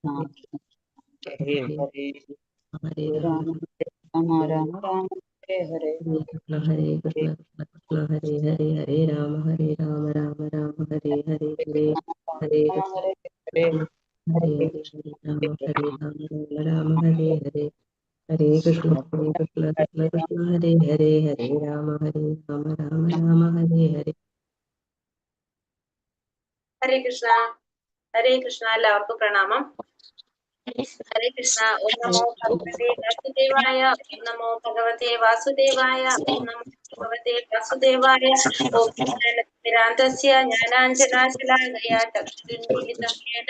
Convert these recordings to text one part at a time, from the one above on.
हरे हरे हरे राम राम राम राम हरे हरे कृष्ण हरे कृष्ण कृष्ण हरे हरे हरे राम राम राम हरे हरे हरे हरे कृष्ण हरे हरे हरे हरे हरे राम राम हरे हरे हरे कृष्ण कृष्ण कृष्ण हरे हरे हरे राम राम हरे हरे ഹരേ കൃഷ്ണ. ഹരേ കൃഷ്ണ. എല്ലാവർക്കും പ്രണാമം. ഹരേ കൃഷ്ണ. ഓം നമോ ഭഗവതേ വാസുദേവായ. ഓം നമോ ഭഗവതേ വാസുദേവായ. ഓം നമോ ഭഗവതേ വാസുദേവായ. ഓം ജ്ഞാനതിമിരാന്തസ്യ ജ്ഞാനാഞ്ജനാശലാകയാ ചക്ഷുരുന്മീലിതം യേന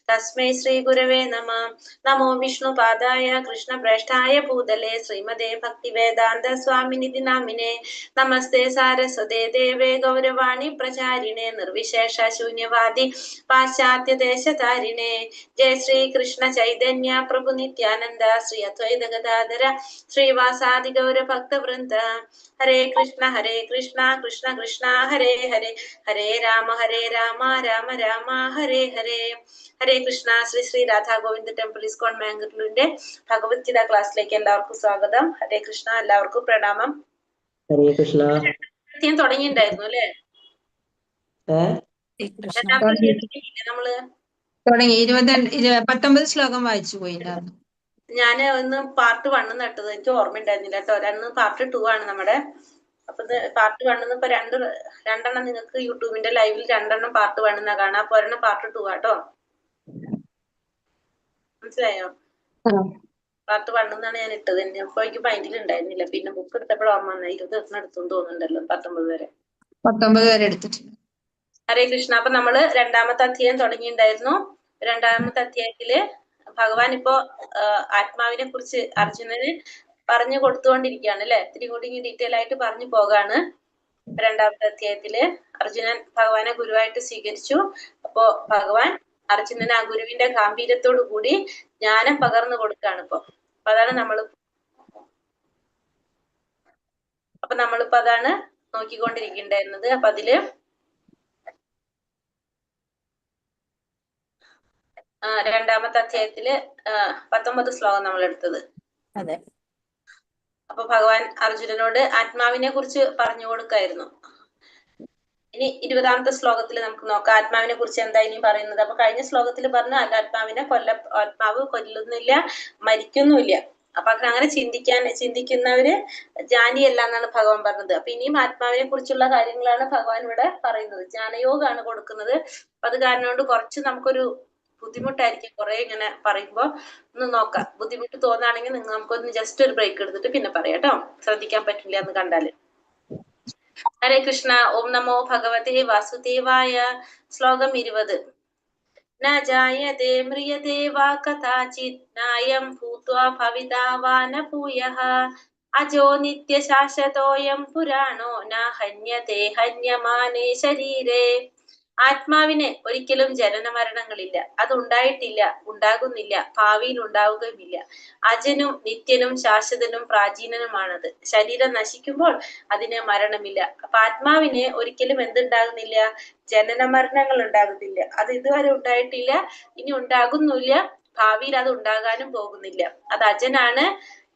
തസ്മൈ ശ്രീ ഗുരവേ നമഃ. നമോ വിഷ്ണുപാദായ കൃഷ്ണപ്രേഷ്ഠായ ഭൂതലേ ശ്രീമതേ ഭക്തിവേദാന്ത സ്വാമിനിധി നാമിനെ. നമസ്തേ സാരസ്വതേ ദേവേ ഗൗരവാണി പ്രചാരിണേ നിർവിശേഷ ശൂന്യവാദി പാശ്ചാത്യ ദേശതാരിണേ. ജയ ശ്രീ കൃഷ്ണ ചൈതന്യ പ്രഭു നിത്യാനന്ദ ശ്രീ അദ്വൈത ഗദാധര ശ്രീവാസാദി ഗൗര ഭക്തവൃന്ദ. ഹരേ കൃഷ്ണ കൃഷ്ണ കൃഷ്ണ ഹരേ ഹരേ ഹരേ രാമ രാമ രാമ ഹരേ ഹരേ. ഹരേ കൃഷ്ണ. ശ്രീ ശ്രീ രാധാ ഗോവിന്ദ് ടെമ്പിൾ ഇസ്കോൺ മാംഗ്ലൂരിന്റെ ഭഗവത്ഗീത ക്ലാസ്സിലേക്ക് എല്ലാവർക്കും സ്വാഗതം. ഹരേ കൃഷ്ണ. എല്ലാവർക്കും പ്രണാമം. ഹരേ കൃഷ്ണ. തുടങ്ങിണ്ടായിരുന്നു അല്ലെ? നമ്മള് തുടങ്ങി 19 ശ്ലോകം വായിച്ചു പോയിണ്ടായിരുന്നു. ഞാന് ഒന്ന് പാർട്ട് 1 നട്ടത് എനിക്ക് ഓർമ്മ ഉണ്ടായിരുന്നില്ല കേട്ടോ. പാർട്ട് 2 ആണ് നമ്മുടെ. അപ്പൊ പാർട്ട് 1 ഇപ്പൊ രണ്ടെണ്ണം നിങ്ങൾക്ക് യൂട്യൂബിന്റെ ലൈവിൽ 2 പാർട്ട് 1 എന്നാ കാണാം. അപ്പൊ ഒരെണ്ണം പാർട്ട് 2 ആട്ടോ. മനസ്സിലായോ? പാർട്ട് 1 എന്നാണ് ഞാൻ ഇട്ടത്. അപ്പൊ എനിക്ക് മൈൻഡിൽ ഉണ്ടായിരുന്നില്ല. പിന്നെ ബുക്ക് എടുത്തപ്പോൾ ഓർമ്മ വന്ന 20 എടുത്തു തോന്നുന്നുണ്ടല്ലോ. 19 വരെ എടുത്തിട്ടുണ്ട്. ഹരേ കൃഷ്ണ. അപ്പൊ നമ്മള് 2ാമത്തെ അധ്യായം തുടങ്ങിയിട്ടുണ്ടായിരുന്നു. 2ാമത്തെ അധ്യായത്തില് ഭഗവാൻ ഇപ്പോ ആത്മാവിനെ കുറിച്ച് അർജുനന് പറഞ്ഞു കൊടുത്തുകൊണ്ടിരിക്കുകയാണ് അല്ലെ. ഇത്തിരി കൂടി ഡീറ്റെയിൽ ആയിട്ട് പറഞ്ഞു പോകാണ്. 2ാമത്തെ അധ്യായത്തില് അർജുനൻ ഭഗവാനെ ഗുരുവായിട്ട് സ്വീകരിച്ചു. അപ്പോ ഭഗവാൻ അർജുനൻ ആ ഗുരുവിന്റെ ഗാംഭീര്യത്തോടു കൂടി ജ്ഞാനം പകർന്നു കൊടുക്കുകയാണ് ഇപ്പൊ. അപ്പൊ അതാണ് നമ്മളിപ്പോ അതാണ് നോക്കിക്കൊണ്ടിരിക്കുന്നുണ്ടായിരുന്നത്. അപ്പൊ അതില് 2ാമത്തെ അധ്യായത്തില് 19 ശ്ലോകം നമ്മൾ എടുത്തത്. അതെ. അപ്പൊ ഭഗവാൻ അർജുനനോട് ആത്മാവിനെ കുറിച്ച് പറഞ്ഞു കൊടുക്കായിരുന്നു. ഇനി 20ാമത്തെ ശ്ലോകത്തിൽ നമുക്ക് നോക്കാം ആത്മാവിനെ കുറിച്ച് എന്താ ഇനി പറയുന്നത്. അപ്പൊ കഴിഞ്ഞ ശ്ലോകത്തിൽ പറഞ്ഞു ആത്മാവ് കൊല്ലുന്നില്ല, മരിക്കുന്നുമില്ല. അപ്പൊ അങ്ങനെ ചിന്തിക്കുന്നവര് ജ്ഞാനിയല്ല എന്നാണ് ഭഗവാൻ പറഞ്ഞത്. അപ്പൊ ഇനിയും ആത്മാവിനെ കുറിച്ചുള്ള കാര്യങ്ങളാണ് ഭഗവാൻ ഇവിടെ പറയുന്നത്. ജ്ഞാനയോഗമാണ് കൊടുക്കുന്നത്. അപ്പൊ അത് കാരണം കൊണ്ട് കുറച്ച് നമുക്കൊരു ബുദ്ധിമുട്ടായിരിക്കും കുറെ ഇങ്ങനെ പറയുമ്പോ. ഒന്ന് നോക്കാം. ബുദ്ധിമുട്ട് തോന്നുകയാണെങ്കിൽ നമുക്കൊന്ന് ജസ്റ്റ് ഒരു ബ്രേക്ക് എടുത്തിട്ട് പിന്നെ പറയാം കേട്ടോ. ശ്രദ്ധിക്കാൻ പറ്റില്ല എന്ന് കണ്ടാല്. ഹരേ കൃഷ്ണ. ഓം നമോ ഭഗവതേ വാസുദേവായ. ശ്ലോകം 20. ന ജായതേ മ്രിയതേ വാ കഥാചിത് നായം ഭൂത്വാ ഭവിതാ വാ ന ഭൂയഃ അജോ നിത്യശാശ്വതോയം പുരാണോ ന ഹന്യതേ ഹന്യമാനേ ശരീരേ. ആത്മാവിന് ഒരിക്കലും ജനന മരണങ്ങളില്ല. അത് ഉണ്ടായിട്ടില്ല, ഉണ്ടാകുന്നില്ല, ഭാവിയിൽ ഉണ്ടാവുകയുമില്ല. അജനും നിത്യനും ശാശ്വതനും പ്രാചീനനുമാണത്. ശരീരം നശിക്കുമ്പോൾ അതിന് മരണമില്ല. അപ്പൊ ആത്മാവിന് ഒരിക്കലും എന്തുണ്ടാകുന്നില്ല? ജനന മരണങ്ങൾ ഉണ്ടാകുന്നില്ല. അത് ഇതുവരെ ഉണ്ടായിട്ടില്ല, ഇനി ഉണ്ടാകുന്നില്ല, ഭാവിയിൽ അത് ഉണ്ടാകാനും പോകുന്നില്ല. അത് അജനാണ്,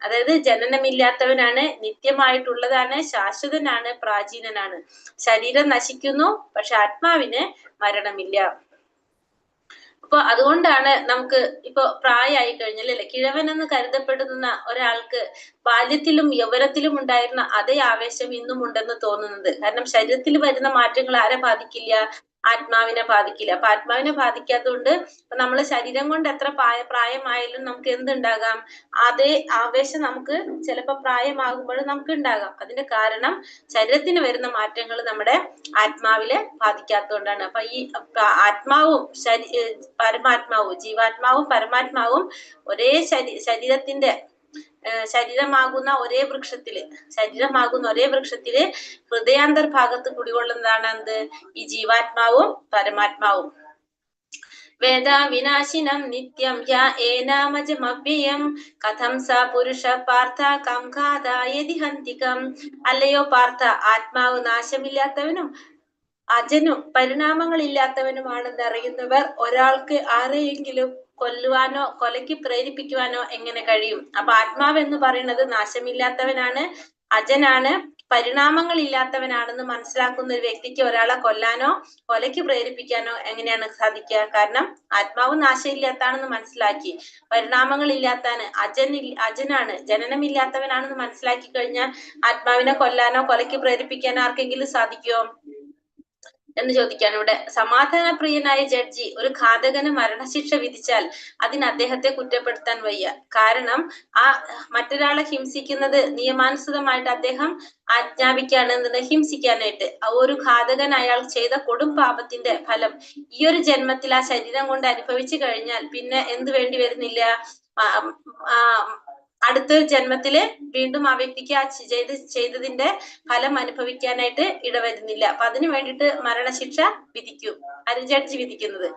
അതായത് ജനനമില്ലാത്തവനാണ്, നിത്യമായിട്ടുള്ളതാണ്, ശാശ്വതനാണ്, പ്രാചീനനാണ്. ശരീരം നശിക്കുന്നു, പക്ഷെ ആത്മാവിന് മരണമില്ല. അപ്പൊ അതുകൊണ്ടാണ് നമുക്ക് ഇപ്പൊ പ്രായമായി കഴിഞ്ഞാൽ അല്ലെ, കിഴവൻ എന്ന് കരുതപ്പെടുന്ന ഒരാൾക്ക് ബാല്യത്തിലും യൗവനത്തിലും ഉണ്ടായിരുന്ന അതേ ആവേശം ഇന്നും ഉണ്ടെന്ന് തോന്നുന്നത്. കാരണം ശരീരത്തിൽ വരുന്ന മാറ്റങ്ങൾ ആരെ ബാധിക്കില്ല? ആത്മാവിനെ ബാധിക്കില്ല. അപ്പൊ ആത്മാവിനെ ബാധിക്കാത്തതുകൊണ്ട് ഇപ്പൊ നമ്മള് ശരീരം കൊണ്ട് എത്ര പ്രായമായാലും നമുക്ക് എന്തുണ്ടാകാം? അതേ ആവേശം നമുക്ക് ചിലപ്പോ പ്രായമാകുമ്പോഴും നമുക്ക് ഉണ്ടാകാം. അതിന്റെ കാരണം ശരീരത്തിന് വരുന്ന മാറ്റങ്ങൾ നമ്മുടെ ആത്മാവിലെ ബാധിക്കാത്തതുകൊണ്ടാണ്. അപ്പൊ ഈ ആത്മാവും പരമാത്മാവും, ജീവാത്മാവും പരമാത്മാവും ഒരേ ശരീരത്തിന്റെ ശരീരമാകുന്ന ഒരേ വൃക്ഷത്തില് ഹൃദയാന്തർഭാഗത്ത് കുടികൊള്ളുന്നതാണ് എന്ത്? ഈ ജീവാത്മാവും പരമാത്മാവും. വേദാവിനാശിനം നിത്യം യ ഏനാമജമവ്യയം കഥം സ പുരുഷ പാർത്ഥ കം ഘാതായതി ഹന്തികം. അല്ലയോ പാർത്ഥ, ആത്മാവ് നാശമില്ലാത്തവനും അജനും പരിണാമങ്ങളില്ലാത്തവനുമാണെന്ന് അറിയുന്നവർ ഒരാൾക്ക് ആരെയെങ്കിലും കൊല്ലുവാനോ കൊലയ്ക്ക് പ്രേരിപ്പിക്കുവാനോ എങ്ങനെ കഴിയും? അപ്പൊ ആത്മാവ് എന്ന് പറയുന്നത് നാശമില്ലാത്തവനാണ്, അജനാണ്, പരിണാമങ്ങൾ ഇല്ലാത്തവനാണെന്ന് മനസ്സിലാക്കുന്ന ഒരു വ്യക്തിക്ക് ഒരാളെ കൊല്ലാനോ കൊലയ്ക്ക് പ്രേരിപ്പിക്കാനോ എങ്ങനെയാണ് സാധിക്കുക? കാരണം ആത്മാവ് നാശമില്ലാത്താണെന്ന് മനസ്സിലാക്കി, പരിണാമങ്ങൾ ഇല്ലാത്താണ്, അജനാണ്, ജനനമില്ലാത്തവനാണെന്ന് മനസ്സിലാക്കി കഴിഞ്ഞാൽ ആത്മാവിനെ കൊല്ലാനോ കൊലയ്ക്ക് പ്രേരിപ്പിക്കാനോ ആർക്കെങ്കിലും സാധിക്കുമോ എന്ന് ചോദിക്കാണ്. ഇവിടെ സമാധാന പ്രിയനായ ജഡ്ജി ഒരു ഘാതകന് മരണശിക്ഷ വിധിച്ചാൽ അതിന് അദ്ദേഹത്തെ കുറ്റപ്പെടുത്താൻ വയ്യ. കാരണം ആ മറ്റൊരാളെ ഹിംസിക്കുന്നത് നിയമാനുസൃതമായിട്ട് അദ്ദേഹം ആജ്ഞാപിക്കാണ് എന്നത് ഹിംസിക്കാനായിട്ട്. ഒരു ഘാതകൻ അയാൾ ചെയ്ത കൊടും പാപത്തിന്റെ ഫലം ഈ ഒരു ജന്മത്തിൽ ആ ശരീരം കൊണ്ട് അനുഭവിച്ചു കഴിഞ്ഞാൽ പിന്നെ എന്ത് വേണ്ടി വരുന്നില്ല? അടുത്ത ജന്മത്തില് വീണ്ടും ആ വ്യക്തിക്ക് ആ ചെയ്തതിന്റെ ഫലം അനുഭവിക്കാനായിട്ട് ഇടവരുന്നില്ല. അപ്പൊ അതിനു വേണ്ടിയിട്ട് മരണശിക്ഷ വിധിക്കും. ആരും ജഡ്ജി വിധിക്കുന്നത്.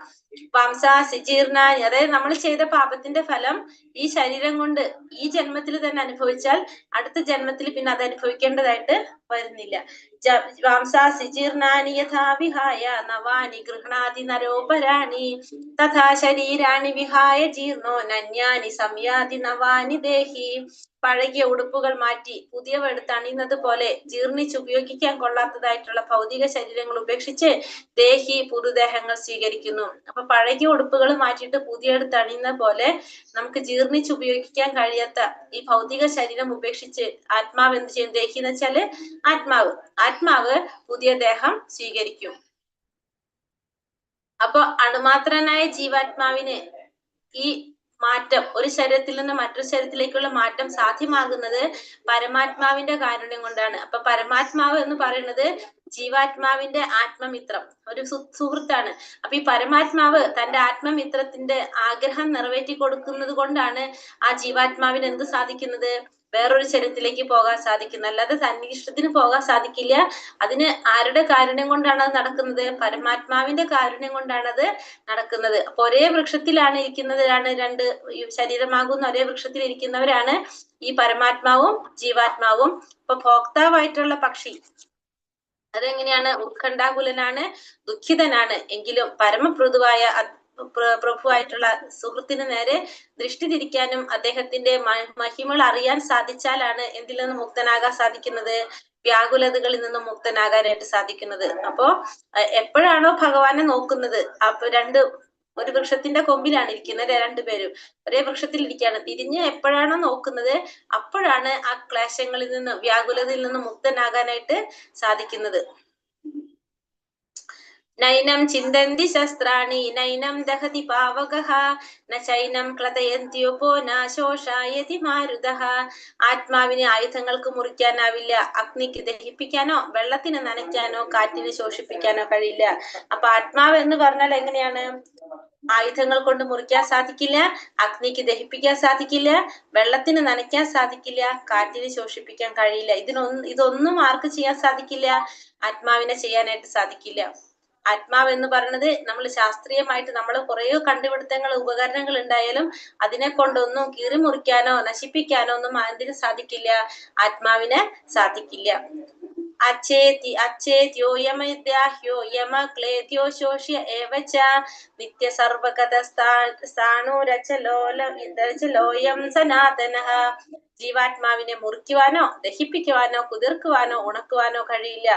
വംസാസിജീർണാനി, അതായത് നമ്മൾ ചെയ്ത പാപത്തിന്റെ ഫലം ഈ ശരീരം കൊണ്ട് ഈ ജന്മത്തിൽ തന്നെ അനുഭവിച്ചാൽ അടുത്ത ജന്മത്തിൽ പിന്നെ അത് അനുഭവിക്കേണ്ടതായിട്ട് വരുന്നില്ല. വംസാസിജീർണാനി യഥാ വിഹായ നവാനി ഗൃഹണാതി നരോപരാണി തഥാ ശരീരാണി വിഹായ ജീർണോ നന്യാനി സംയാതി നവാനി ദേഹി. പഴകിയ ഉടുപ്പുകൾ മാറ്റി പുതിയവ എടുത്ത് അണിയുന്നത് പോലെ ജീർണിച്ച് ഉപയോഗിക്കാൻ കൊള്ളാത്തതായിട്ടുള്ള ഭൗതിക ശരീരങ്ങൾ ഉപേക്ഷിച്ച് ദേഹി പുതുദേഹങ്ങൾ സ്വീകരിക്കുന്നു. അപ്പൊ പഴകിയ ഉടുപ്പുകൾ മാറ്റിയിട്ട് പുതിയ എടുത്ത് അണിയുന്ന പോലെ നമുക്ക് ജീർണിച്ച് ഉപയോഗിക്കാൻ കഴിയാത്ത ഈ ഭൗതിക ശരീരം ഉപേക്ഷിച്ച് ആത്മാവ് എന്ത് ചെയ്യും? ദേഹി എന്ന് വെച്ചാല് ആത്മാവ് പുതിയ ദേഹം സ്വീകരിക്കും. അപ്പൊ അണുമാത്രനായ ജീവാത്മാവിന് ഈ മാറ്റം, ഒരു ശരീരത്തിൽ നിന്ന് മറ്റൊരു ശരീരത്തിലേക്കുള്ള മാറ്റം സാധ്യമാകുന്നത് പരമാത്മാവിന്റെ കാരുണ്യം കൊണ്ടാണ്. അപ്പൊ പരമാത്മാവ് എന്ന് പറയുന്നത് ജീവാത്മാവിന്റെ ആത്മമിത്രം, ഒരു സുഹൃത്താണ്. അപ്പൊ ഈ പരമാത്മാവ് തന്റെ ആത്മമിത്രത്തിന്റെ ആഗ്രഹം നിറവേറ്റി കൊടുക്കുന്നത് കൊണ്ടാണ് ആ ജീവാത്മാവിന് എന്ത് സാധിക്കുന്നത്? വേറൊരു ശരീരത്തിലേക്ക് പോകാൻ സാധിക്കുന്നത്. അല്ലാതെ തന്റെ ഇഷ്ടത്തിന് പോകാൻ സാധിക്കില്ല. അതിന് ആരുടെ കാരുണ്യം കൊണ്ടാണ് അത് നടക്കുന്നത്? പരമാത്മാവിന്റെ കാരുണ്യം കൊണ്ടാണ് അത് നടക്കുന്നത്. അപ്പൊ ഒരേ വൃക്ഷത്തിലാണ് ഇരിക്കുന്നവരാണ് രണ്ട് ശരീരമാകുന്ന ഒരേ വൃക്ഷത്തിൽ ഇരിക്കുന്നവരാണ് ഈ പരമാത്മാവും ജീവാത്മാവും. ഇപ്പൊ ഭോക്താവായിട്ടുള്ള പക്ഷി അതെങ്ങനെയാണ്? ഉത്കണ്ഠാകുലനാണ്, ദുഃഖിതനാണ്. എങ്കിലും പരമപ്രതുവായ പ്രഭുവായിട്ടുള്ള സുഹൃത്തിന് നേരെ ദൃഷ്ടി തിരിക്കാനും അദ്ദേഹത്തിന്റെ മഹിമകൾ അറിയാൻ സാധിച്ചാലാണ് എന്തിൽ നിന്ന് മുക്തനാകാൻ സാധിക്കുന്നത്? വ്യാകുലതകളിൽ നിന്നും മുക്തനാകാനായിട്ട് സാധിക്കുന്നത്. അപ്പോ എപ്പോഴാണോ ഭഗവാനെ നോക്കുന്നത്, അപ്പൊ ഒരു വൃക്ഷത്തിന്റെ കൊമ്പിലാണ് ഇരിക്കുന്നത് രണ്ടുപേരും, ഒരേ വൃക്ഷത്തിൽ ഇരിക്കുകയാണ്. തിരിഞ്ഞ് എപ്പോഴാണോ നോക്കുന്നത് അപ്പോഴാണ് ആ ക്ലേശങ്ങളിൽ നിന്ന്, വ്യാകുലതയിൽ നിന്ന് മുക്തനാകാനായിട്ട് സാധിക്കുന്നത്. നൈനം ചിന്തന്തി ശസ്ത്രാണി നൈനം ദഹതി പാവകഃ ന ചൈനം ക്ലദയന്ത്യോപോ ന ശോഷായതി മാരുതഃ. ആത്മാവിനെ ആയുധങ്ങൾക്ക് മുറിക്കാനാവില്ല, അഗ്നിക്ക് ദഹിപ്പിക്കാനോ വെള്ളത്തിന് നനയ്ക്കാനോ കാറ്റിന് ശോഷിപ്പിക്കാനോ കഴിയില്ല. അപ്പൊ ആത്മാവ് എന്ന് പറഞ്ഞാൽ എങ്ങനെയാണ്? ആയുധങ്ങൾ കൊണ്ട് മുറിക്കാൻ സാധിക്കില്ല, അഗ്നിക്ക് ദഹിപ്പിക്കാൻ സാധിക്കില്ല, വെള്ളത്തിന് നനയ്ക്കാൻ സാധിക്കില്ല, കാറ്റിന് ശോഷിപ്പിക്കാൻ കഴിയില്ല. ഇതൊന്നും ആർക്ക് ചെയ്യാൻ സാധിക്കില്ല? ആത്മാവിനെ ചെയ്യാനായിട്ട് സാധിക്കില്ല. ആത്മാവ് എന്ന് പറയുന്നത് നമ്മൾ ശാസ്ത്രീയമായിട്ട് നമ്മൾ കുറേ കണ്ടുപിടുത്തങ്ങൾ, ഉപകരണങ്ങൾ ഉണ്ടായാലും അതിനെ കൊണ്ടൊന്നും കീറിമുറിക്കാനോ നശിപ്പിക്കാനോ ഒന്നും അതിന് സാധിക്കില്ല, ആത്മാവിനെ സാധിക്കില്ല. അച്ചേത്യോ യമദ്യാഹ്യോ യമക്ലേദ്യോ ശോഷ്യ ഏവച നിത്യ സർവഗതസ്ഥാണുരചലോയം സനാതനഃ. ജീവാത്മാവിനെ മുറിക്കുവാനോ ദഹിപ്പിക്കുവാനോ കുതിർക്കുവാനോ ഉണക്കുവാനോ കഴിയില്ല.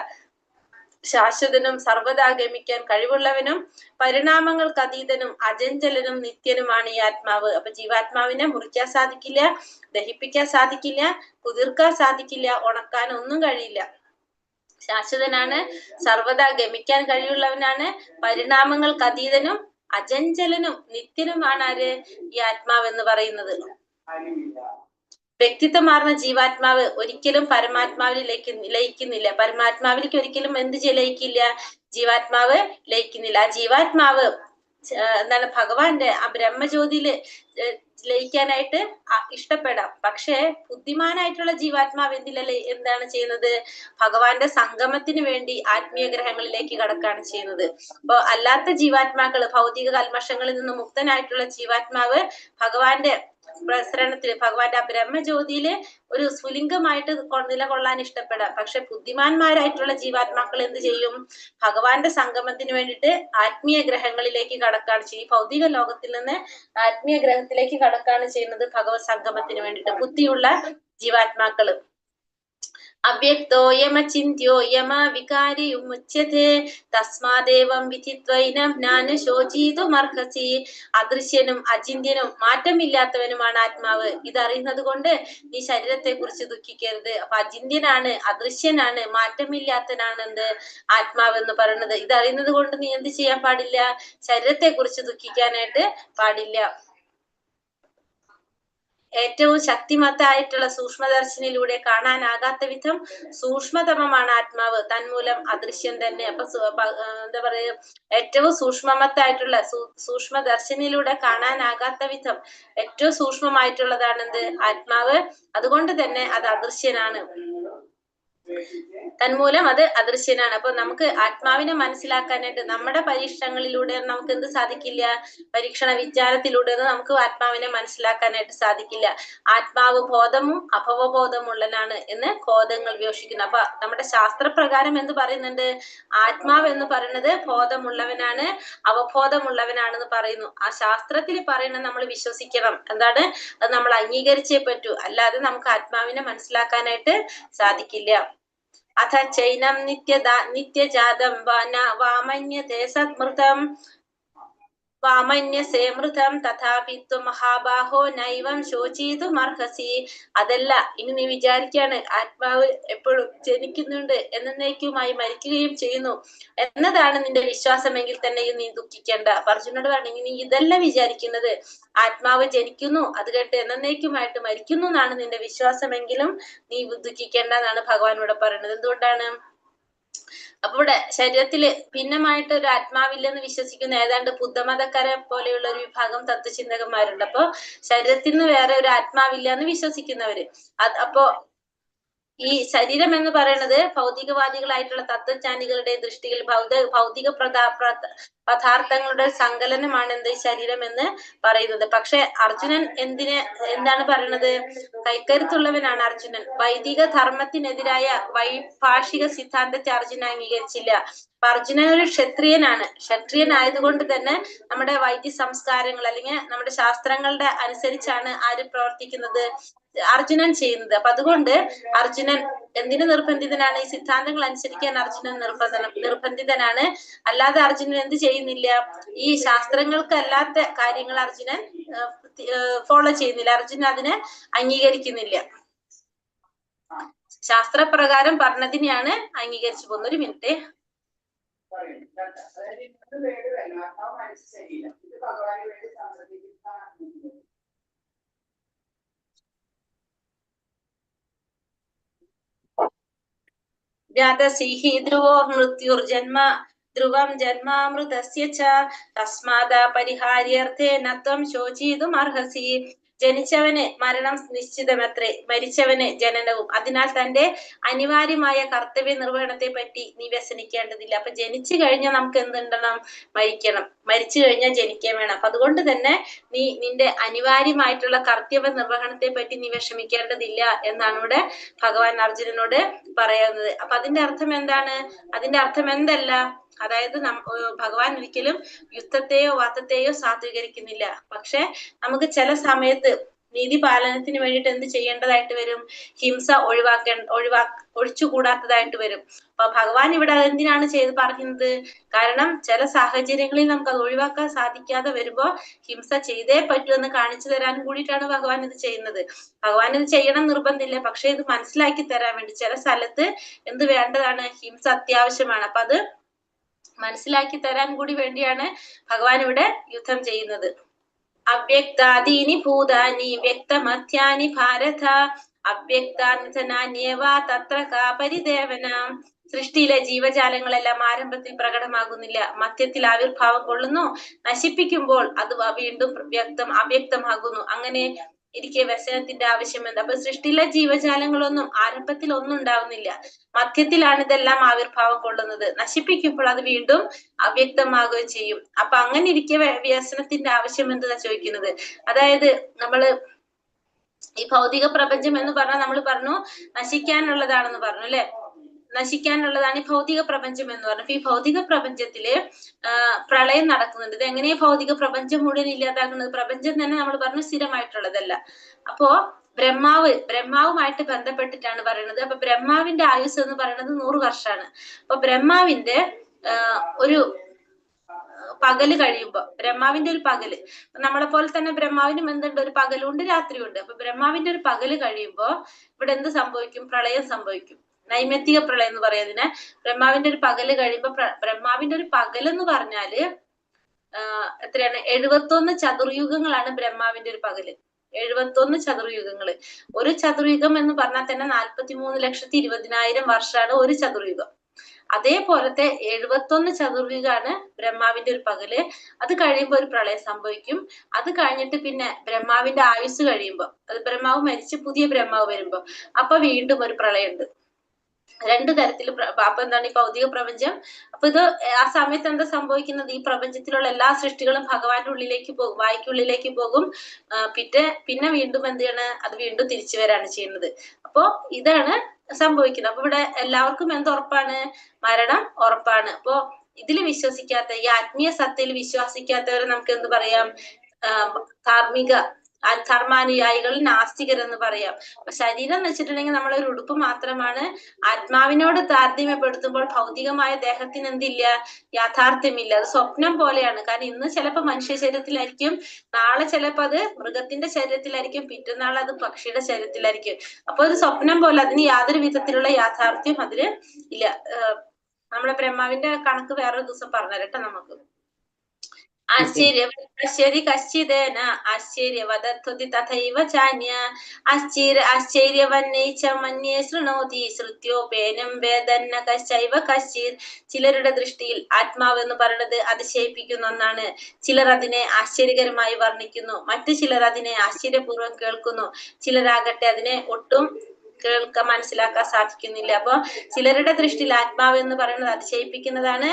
ശാശ്വതനും സർവ്വതാ ഗമിക്കാൻ കഴിവുള്ളവനും പരിണാമങ്ങൾക്ക് അതീതനും അചഞ്ചലനും നിത്യനുമാണ് ഈ ആത്മാവ്. അപ്പൊ ജീവാത്മാവിനെ മുറിക്കാൻ സാധിക്കില്ല, ദഹിപ്പിക്കാൻ സാധിക്കില്ല, കുതിർക്കാൻ സാധിക്കില്ല, ഉണക്കാൻ ഒന്നും കഴിയില്ല. ശാശ്വതനാണ്, സർവ്വതാ ഗമിക്കാൻ കഴിവുള്ളവനാണ്, പരിണാമങ്ങൾക്ക് അതീതനും അചഞ്ചലനും നിത്യനുമാണ് ആര്? ഈ ആത്മാവ് എന്ന് പറയുന്നത്. വ്യക്തിത്വമാർന്ന ജീവാത്മാവ് ഒരിക്കലും പരമാത്മാവിൽ ലയിക്കുന്നില്ല. പരമാത്മാവിലേക്ക് ഒരിക്കലും എന്ത് ലയിക്കില്ല? ജീവാത്മാവ് ലയിക്കുന്നില്ല. ആ ജീവാത്മാവ് എന്താണ്? ഭഗവാന്റെ ആ ബ്രഹ്മജ്യോതിയില് ലയിക്കാനായിട്ട് ഇഷ്ടപ്പെടാം. പക്ഷെ ബുദ്ധിമാനായിട്ടുള്ള ജീവാത്മാവ് എന്താണ് ചെയ്യുന്നത്? ഭഗവാന്റെ സംഗമത്തിന് വേണ്ടി ആത്മീയ ഗ്രഹങ്ങളിലേക്ക് കടക്കാണ് ചെയ്യുന്നത്. അപ്പൊ അല്ലാത്ത ജീവാത്മാക്കള്, ഭൗതിക കൽമഷങ്ങളിൽ നിന്ന് മുക്തനായിട്ടുള്ള ജീവാത്മാവ് ഭഗവാന്റെ പ്രസരണത്തില് ഭഗവാന്റെ ആ ബ്രഹ്മജ്യോതിയില് ഒരു സ്ഫുലിംഗമായിട്ട് നിലകൊള്ളാൻ ഇഷ്ടപ്പെടാം. പക്ഷെ ബുദ്ധിമാന്മാരായിട്ടുള്ള ജീവാത്മാക്കൾ എന്ത് ചെയ്യും? ഭഗവാന്റെ സംഗമത്തിന് വേണ്ടിയിട്ട് ആത്മീയ ഗ്രഹങ്ങളിലേക്ക് കടക്കാണ് ചെയ്യും. ഈ ഭൗതിക ലോകത്തിൽ നിന്ന് ആത്മീയ ഗ്രഹത്തിലേക്ക് കടക്കാണ് ചെയ്യുന്നത് ഭഗവത് സംഗമത്തിന് വേണ്ടിയിട്ട് ബുദ്ധിയുള്ള ജീവാത്മാക്കള്. അവ്യക്തോ യമചിന്യോ യമ വികാരിയുമുച്യത്തെ തസ്മാദേവം വിധിത്വൈനം ജ്ഞാനശോചിതുമർഹസി. അദൃശ്യനും അചിന്യനും മാറ്റമില്ലാത്തവനുമാണ് ആത്മാവ്. ഇതറിയുന്നത് കൊണ്ട് നീ ശരീരത്തെ കുറിച്ച് ദുഃഖിക്കരുത്. അപ്പൊ അചിന്യനാണ്, അദൃശ്യനാണ്, മാറ്റമില്ലാത്തനാണ് എന്ത് ആത്മാവ് എന്ന് പറയുന്നത്. ഇതറിയുന്നത് കൊണ്ട് നീ എന്ത് ചെയ്യാൻ പാടില്ല? ശരീരത്തെ കുറിച്ച് ദുഃഖിക്കാനായിട്ട് പാടില്ല. ഏറ്റവും ശക്തിമത്തായിട്ടുള്ള സൂക്ഷ്മദർശനിലൂടെ കാണാനാകാത്ത വിധം സൂക്ഷ്മതമമാണ് ആത്മാവ്. തന്മൂലം അദൃശ്യം തന്നെ. അപ്പൊ എന്താ പറയുക, ഏറ്റവും സൂക്ഷ്മമത്തായിട്ടുള്ള സൂക്ഷ്മദർശനിലൂടെ കാണാനാകാത്ത വിധം ഏറ്റവും സൂക്ഷ്മമായിട്ടുള്ളതാണ് എന്ത് ആത്മാവ്. അതുകൊണ്ട് തന്നെ അത് അദൃശ്യനാണ്. തന്മൂലം അത് അദൃശ്യനാണ്. അപ്പൊ നമുക്ക് ആത്മാവിനെ മനസ്സിലാക്കാനായിട്ട് നമ്മുടെ പരീക്ഷണങ്ങളിലൂടെ നമുക്ക് എന്ത് സാധിക്കില്ല? പരീക്ഷണ വിചാരത്തിലൂടെ നമുക്ക് ആത്മാവിനെ മനസ്സിലാക്കാനായിട്ട് സാധിക്കില്ല. ആത്മാവ് ബോധവും അഭവബോധമുള്ളനാണ് എന്ന് കോദങ്ങൾ വിയോഷിക്കുന്നു. അപ്പൊ നമ്മുടെ ശാസ്ത്രപ്രകാരം എന്ത് പറയുന്നുണ്ട്? ആത്മാവ് എന്ന് പറയുന്നത് ബോധമുള്ളവനാണ്, അവബോധമുള്ളവനാണെന്ന് പറയുന്നു. ആ ശാസ്ത്രത്തിൽ പറയുന്നത് നമ്മൾ വിശ്വസിക്കണം. എന്താണ്? അത് നമ്മൾ അംഗീകരിച്ചേ പറ്റൂ. അല്ലാതെ നമുക്ക് ആത്മാവിനെ മനസ്സിലാക്കാനായിട്ട് സാധിക്കില്ല. അഥ ചൈനം നിത്യജാതം വാമന്യതേ സത്മൃതം വാമന്യസേമൃതം തഥാപി മഹാബാഹോ നൈവം ശോചിതുമർഹസി. അതല്ല, ഇനി നീ വിചാരിക്കാണ് ആത്മാവ് എപ്പോഴും ജനിക്കുന്നുണ്ട്, എന്നേക്കുമായി മരിക്കുകയും ചെയ്യുന്നു എന്നതാണ് നിന്റെ വിശ്വാസമെങ്കിൽ തന്നെയും നീ ദുഃഖിക്കേണ്ട. അർജുനോട് പറഞ്ഞു, നീ ഇതല്ല വിചാരിക്കുന്നത്, ആത്മാവ് ജനിക്കുന്നു അത് കേട്ട് എന്നേക്കുമായിട്ട് മരിക്കുന്നു എന്നാണ് നിന്റെ വിശ്വാസമെങ്കിലും നീ ദുഃഖിക്കേണ്ട എന്നാണ് ഭഗവാൻ ഇവിടെ പറയുന്നത്. എന്തുകൊണ്ടാണ്? അപ്പൊ ഇവിടെ ശരീരത്തില് ഭിന്നമായിട്ട് ഒരു ആത്മാവില്ലെന്ന് വിശ്വസിക്കുന്ന ഏതാണ്ട് ബുദ്ധമതക്കാരെ പോലെയുള്ള ഒരു വിഭാഗം തത്വചിന്തകന്മാരുണ്ട്. അപ്പൊ ശരീരത്തിൽ നിന്ന് വേറെ ഒരു ആത്മാവില്ല എന്ന് വിശ്വസിക്കുന്നവര്. അപ്പോ ഈ ശരീരം എന്ന് പറയുന്നത് ഭൗതികവാദികളായിട്ടുള്ള തത്വജ്ഞാനികളുടെ ദൃഷ്ടിയിൽ ഭൗതിക പദാർത്ഥങ്ങളുടെ സങ്കലനമാണ് എന്ത് ശരീരം എന്ന് പറയുന്നത്. പക്ഷെ അർജുനൻ എന്താണ് പറയുന്നത്? കൈക്കരുത്തുള്ളവനാണ് അർജുനൻ. വൈദിക ധർമ്മത്തിനെതിരായ വൈഭാഷിക സിദ്ധാന്തത്തെ അർജുനൻ അംഗീകരിച്ചില്ല. അപ്പൊ അർജുനൻ ഒരു ക്ഷത്രിയനാണ്. ക്ഷത്രിയനായതുകൊണ്ട് തന്നെ നമ്മുടെ വൈദ്യ സംസ്കാരങ്ങൾ അല്ലെങ്കിൽ നമ്മുടെ ശാസ്ത്രങ്ങളുടെ അനുസരിച്ചാണ് ആര് പ്രവർത്തിക്കുന്നത്? അർജുനൻ ചെയ്യുന്നത്. അപ്പൊ അതുകൊണ്ട് അർജുനൻ എന്തിനു നിർബന്ധിതനാണ്? ഈ സിദ്ധാന്തങ്ങൾ അനുസരിക്കാൻ അർജുനൻ നിർബന്ധിതനാണ്. അല്ലാതെ അർജുനൻ എന്ത് ചെയ്യുന്നില്ല? ഈ ശാസ്ത്രങ്ങൾക്ക് അല്ലാത്ത കാര്യങ്ങൾ അർജുനൻ ഫോളോ ചെയ്യുന്നില്ല. അർജുനൻ അതിനെ അംഗീകരിക്കുന്നില്ല. ശാസ്ത്രപ്രകാരം പറഞ്ഞതിനെയാണ് അംഗീകരിച്ചു പോകുന്നത്. ഒരു മിനിറ്റ്. ജാതസിഹി ധ്രുവോ മൃത്യുർജന്മ ധ്രുവം ജന്മാമൃതസ്യ ച തസ്മാദ പരിഹാര്യർത്ഥേന ത്വം ശോചിതുമർഹസി. ജനിച്ചവന് മരണം നിശ്ചിതമത്രേ, മരിച്ചവന് ജനനവും. അതിനാൽ തന്റെ അനിവാര്യമായ കർത്തവ്യ നിർവഹണത്തെ പറ്റി നീ വ്യസനിക്കേണ്ടതില്ല. അപ്പൊ ജനിച്ചു കഴിഞ്ഞാൽ നമുക്ക് എന്തുണ്ടണം? മരിക്കണം. മരിച്ചു കഴിഞ്ഞാൽ ജനിക്കാൻ വേണം. അപ്പൊ അതുകൊണ്ട് തന്നെ നീ നിന്റെ അനിവാര്യമായിട്ടുള്ള കർത്തവ്യ നിർവഹണത്തെ പറ്റി നീ വിഷമിക്കേണ്ടതില്ല എന്നാണ് ഇവിടെ ഭഗവാൻ അർജുനനോട് പറയുന്നത്. അപ്പൊ അതിന്റെ അർത്ഥം എന്താണ്? അതിന്റെ അർത്ഥം എന്തല്ല? അതായത് ഭഗവാൻ ഒരിക്കലും യുദ്ധത്തെയോ വാദത്തെയോ സാധൂകരിക്കുന്നില്ല. പക്ഷെ നമുക്ക് ചില സമയത്ത് നീതി പാലനത്തിന് വേണ്ടിയിട്ട് എന്ത് ചെയ്യേണ്ടതായിട്ട് വരും? ഹിംസ ഒഴിച്ചുകൂടാത്തതായിട്ട് വരും. അപ്പൊ ഭഗവാൻ ഇവിടെ അതെന്തിനാണ് പറയുന്നത്? കാരണം ചില സാഹചര്യങ്ങളിൽ നമുക്ക് അത് ഒഴിവാക്കാൻ സാധിക്കാതെ വരുമ്പോ ഹിംസ ചെയ്തേ പറ്റൂ എന്ന് കാണിച്ചു തരാനും കൂടിയിട്ടാണ് ഭഗവാൻ ഇത് ചെയ്യുന്നത്. ഭഗവാൻ ഇത് ചെയ്യണം നിർബന്ധമില്ല, പക്ഷെ ഇത് മനസ്സിലാക്കി തരാൻ വേണ്ടി ചില സ്ഥലത്ത് എന്ത് വേണ്ടതാണ്? ഹിംസ അത്യാവശ്യമാണ്. അപ്പൊ അത് മനസ്സിലാക്കി തരാൻ കൂടി വേണ്ടിയാണ് ഭഗവാൻ ഇവിടെ യുദ്ധം ചെയ്യുന്നത്. അവ്യക്താദീനി ഭൂതാനി വ്യക്തമധ്യാനി ഭാരത അവ്യക്താനിധനാന്യേവ തത്ര കാ പരിദേവന. സൃഷ്ടിയിലെ ജീവജാലങ്ങളെല്ലാം ആരംഭത്തിൽ പ്രകടമാകുന്നില്ല, മധ്യത്തിൽ ആവിർഭാവം കൊള്ളുന്നു, നശിപ്പിക്കുമ്പോൾ അത് വീണ്ടും അവ്യക്തമാകുന്നു. അങ്ങനെ ഇരിക്കെ വ്യസനത്തിന്റെ ആവശ്യം എന്താ? അപ്പൊ സൃഷ്ടിയിലെ ജീവജാലങ്ങളൊന്നും ആരംഭത്തിൽ ഒന്നും ഉണ്ടാവുന്നില്ല, മധ്യത്തിലാണ് ഇതെല്ലാം ആവിർഭാവം കൊള്ളുന്നത്. നശിപ്പിക്കുമ്പോൾ അത് വീണ്ടും അവ്യക്തമാകുകയും ചെയ്യും. അപ്പൊ അങ്ങനെ ഇരിക്കെ വ്യസനത്തിന്റെ ആവശ്യം എന്താ ചോദിക്കുന്നത്. അതായത് നമ്മള് ഈ ഭൗതിക പ്രപഞ്ചം എന്ന് പറഞ്ഞാൽ നമ്മൾ പറഞ്ഞു നശിക്കാനുള്ളതാണെന്ന് പറഞ്ഞു അല്ലെ, നശിക്കാനുള്ളതാണ് ഈ ഭൗതിക പ്രപഞ്ചം എന്ന് പറഞ്ഞു. അപ്പൊ ഈ ഭൗതിക പ്രപഞ്ചത്തില് പ്രളയം നടക്കുന്നുണ്ട്. ഇത് എങ്ങനെയാ ഭൗതിക പ്രപഞ്ചം മുഴുവൻ ഇല്ലാതാകുന്നത്? പ്രപഞ്ചം തന്നെ നമ്മൾ പറഞ്ഞു സ്ഥിരമായിട്ടുള്ളതല്ല. അപ്പോ ബ്രഹ്മാവുമായിട്ട് ബന്ധപ്പെട്ടിട്ടാണ് പറയുന്നത്. അപ്പൊ ബ്രഹ്മാവിന്റെ ആയുസ് എന്ന് പറയുന്നത് 100 വർഷമാണ്. അപ്പൊ ബ്രഹ്മാവിന്റെ ഒരു പകല് കഴിയുമ്പോ, ബ്രഹ്മാവിന്റെ ഒരു പകല്, നമ്മളെ പോലെ തന്നെ ബ്രഹ്മാവിനും എന്തുണ്ട്, ഒരു പകലുണ്ട് രാത്രിയുണ്ട്. അപ്പൊ ബ്രഹ്മാവിന്റെ ഒരു പകല് കഴിയുമ്പോ ഇവിടെ എന്ത് സംഭവിക്കും? പ്രളയം സംഭവിക്കും. നൈമിത്തിക പ്രളയം എന്ന് പറയുന്നതിന് ബ്രഹ്മാവിന്റെ ഒരു പകല് കഴിയുമ്പോ, ബ്രഹ്മാവിന്റെ ഒരു പകലെന്ന് പറഞ്ഞാല് എത്രയാണ്? 71 ചതുർയുഗങ്ങളാണ് ബ്രഹ്മാവിന്റെ ഒരു പകല്. 71 ചതുർയുഗങ്ങള്. ഒരു ചതുർയുഗം എന്ന് പറഞ്ഞാൽ തന്നെ 43,20,000 വർഷമാണ് ഒരു ചതുർയുഗം. അതേപോലത്തെ 71 ചതുർയുഗാണ് ബ്രഹ്മാവിന്റെ ഒരു പകല്. അത് കഴിയുമ്പോ ഒരു പ്രളയം സംഭവിക്കും. അത് കഴിഞ്ഞിട്ട് പിന്നെ ബ്രഹ്മാവിന്റെ ആയുസ് കഴിയുമ്പോ, അത് ബ്രഹ്മാവ് മരിച്ച് പുതിയ ബ്രഹ്മാവ് വരുമ്പോ, അപ്പൊ വീണ്ടും ഒരു പ്രളയമുണ്ട്. 2 തരത്തിൽ. അപ്പൊ എന്താണ് ഈ ഭൗതിക പ്രപഞ്ചം? അപ്പൊ ഇത് ആ സമയത്ത് എന്താ സംഭവിക്കുന്നത്? ഈ പ്രപഞ്ചത്തിലുള്ള എല്ലാ സൃഷ്ടികളും ഭഗവാന്റെ ഉള്ളിലേക്ക് പോകും, വായ്ക്കുള്ളിലേക്ക് പോകും. പിന്നെ വീണ്ടും എന്ത് ചെയ്യാണ്? അത് വീണ്ടും തിരിച്ചു വരാണ് ചെയ്യുന്നത്. അപ്പോ ഇതാണ് സംഭവിക്കുന്നത്. അപ്പൊ ഇവിടെ എല്ലാവർക്കും എന്തുറപ്പാണ്? മരണം ഉറപ്പാണ്. അപ്പോ ഇതിൽ വിശ്വസിക്കാത്ത, ഈ ആത്മീയ സത്യയിൽ വിശ്വസിക്കാത്തവരെ നമുക്ക് എന്ത് പറയാം? കർമാനുയായികൾ, നാസ്തികർ എന്ന് പറയാം. അപ്പൊ ശരീരം എന്ന് വെച്ചിട്ടുണ്ടെങ്കിൽ നമ്മളൊരു ഉടുപ്പ് മാത്രമാണ്. ആത്മാവിനോട് താരതമ്യപ്പെടുത്തുമ്പോൾ ഭൗതികമായ ദേഹത്തിന് എന്തില്ല? യാഥാർത്ഥ്യമില്ല. അത് സ്വപ്നം പോലെയാണ്. കാരണം ഇന്ന് ചിലപ്പോ മനുഷ്യ ശരീരത്തിലായിരിക്കും, നാളെ ചിലപ്പോ അത് മൃഗത്തിന്റെ ശരീരത്തിലായിരിക്കും, പിറ്റന്നാൾ അത് പക്ഷിയുടെ ശരീരത്തിലായിരിക്കും. അപ്പൊ ഒരു സ്വപ്നം പോലെ, അതിന് യാതൊരു വിധത്തിലുള്ള യാഥാർത്ഥ്യം അതില് ഇല്ല. നമ്മുടെ ബ്രഹ്മാവിന്റെ കണക്ക് വേറൊരു ദിവസം പറഞ്ഞുതരട്ടെ നമുക്ക്. കശ്ചിദേന ആശ്ചര്യവദത്വതി തഥൈവ ചാന്യ ആശ്ചര്യവന്നൈച മന്യേ ശൃണോതി ശ്രുത്യോപേനം വേദന്ന കശ്ചൈവ കശ്ചിത്. ചിലരുടെ ദൃഷ്ടിയിൽ ആത്മാവ് എന്ന് പറയുന്നത് അതിശയിപ്പിക്കുന്ന ഒന്നാണ്. ചിലർ അതിനെ ആശ്ചര്യകരമായി വർണ്ണിക്കുന്നു, മറ്റു ചിലർ അതിനെ ആശ്ചര്യപൂർവ്വം കേൾക്കുന്നു, ചിലരാകട്ടെ അതിനെ ഒട്ടും മനസ്സിലാക്കാൻ സാധിക്കുന്നില്ല. അപ്പൊ ചിലരുടെ ദൃഷ്ടിയിൽ ആത്മാവ് എന്ന് പറയുന്നത് അതിശയിപ്പിക്കുന്നതാണ്,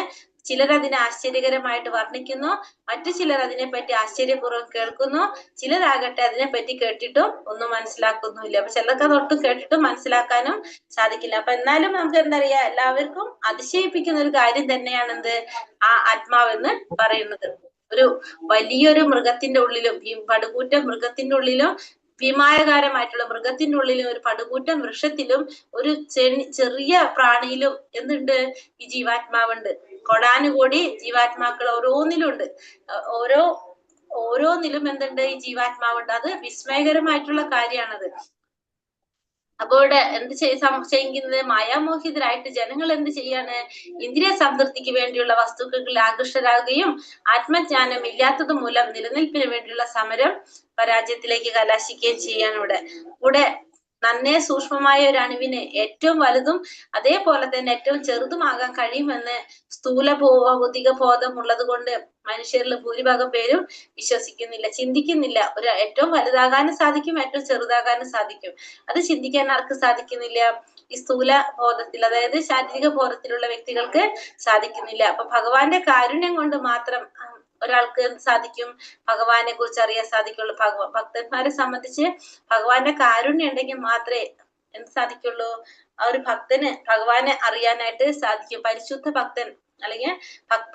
ചിലർ അതിനെ ആശ്ചര്യകരമായിട്ട് വർണ്ണിക്കുന്നു, മറ്റു ചിലർ അതിനെപ്പറ്റി ആശ്ചര്യപൂർവ്വം കേൾക്കുന്നു, ചിലരാകട്ടെ അതിനെപ്പറ്റി കേട്ടിട്ടും ഒന്നും മനസ്സിലാക്കുന്നുമില്ല. അപ്പൊ ചിലർക്ക് അത് ഒട്ടും കേട്ടിട്ടും മനസ്സിലാക്കാനും സാധിക്കില്ല. അപ്പൊ എന്നാലും നമുക്ക് എന്താ പറയാ, എല്ലാവർക്കും അതിശയിപ്പിക്കുന്ന ഒരു കാര്യം തന്നെയാണ് എന്ത്? ആ ആത്മാവെന്ന് പറയുന്നത്. ഒരു വലിയൊരു മൃഗത്തിന്റെ ഉള്ളിലും, ഈ പടുകൂറ്റ മൃഗത്തിന്റെ ഉള്ളിലും, വിമായകാരമായിട്ടുള്ള മൃഗത്തിന്റെ ഉള്ളിലും, ഒരു പടുകൂറ്റ വൃക്ഷത്തിലും, ഒരു ചെറിയ പ്രാണിയിലും എന്തുണ്ട്? ഈ ജീവാത്മാവുണ്ട്. കൊടാനുകൂടി ജീവാത്മാക്കൾ ഓരോന്നിലുണ്ട്. ഓരോന്നിലും എന്തുണ്ട്? ഈ ജീവാത്മാവുണ്ട്. അത് വിസ്മയകരമായിട്ടുള്ള കാര്യമാണത്. അപ്പൊ ഇവിടെ എന്ത് ചെയ്യുന്നത്? മായാമോഹിതരായിട്ട് ജനങ്ങൾ എന്ത് ചെയ്യാണ്? ഇന്ദ്രിയ സംതൃപ്തിക്ക് വേണ്ടിയുള്ള വസ്തുക്കളിൽ ആകൃഷ്ടരാകുകയും ആത്മജ്ഞാനം ഇല്ലാത്തത് മൂലം നിലനിൽപ്പിന് വേണ്ടിയുള്ള സമരം പരാജയത്തിലേക്ക് കലാശിക്കുകയും ചെയ്യാണ്. ഇവിടെ നന്നേ സൂക്ഷ്മമായ ഒരു അണുവിന് ഏറ്റവും വലുതും അതേപോലെ തന്നെ ഏറ്റവും ചെറുതുമാകാൻ കഴിയുമെന്ന് സ്ഥൂല ഭൗതിക ബോധം ഉള്ളത് കൊണ്ട് മനുഷ്യരിൽ ഭൂരിഭാഗം പേരും വിശ്വസിക്കുന്നില്ല, ചിന്തിക്കുന്നില്ല. ഒരു ഏറ്റവും വലുതാകാനും സാധിക്കും, ഏറ്റവും ചെറുതാകാനും സാധിക്കും. അത് ചിന്തിക്കാൻ ആർക്ക് സാധിക്കുന്നില്ല? ഈ സ്ഥൂല ബോധത്തിൽ, അതായത് ശാരീരിക ബോധത്തിലുള്ള വ്യക്തികൾക്ക് സാധിക്കുന്നില്ല. അപ്പൊ ഭഗവാന്റെ കാരുണ്യം കൊണ്ട് മാത്രം ഒരാൾക്ക് സാധിക്കും ഭഗവാനെ കുറിച്ച് അറിയാൻ സാധിക്കുള്ളൂ. ഭക്തന്മാരെ സംബന്ധിച്ച് ഭഗവാന്റെ കാരുണ്യം ഉണ്ടെങ്കിൽ മാത്രമേ എന്ത് സാധിക്കുള്ളൂ? ആ ഒരു ഭക്തന് ഭഗവാനെ അറിയാനായിട്ട് സാധിക്കും. പരിശുദ്ധ ഭക്തൻ അല്ലെങ്കിൽ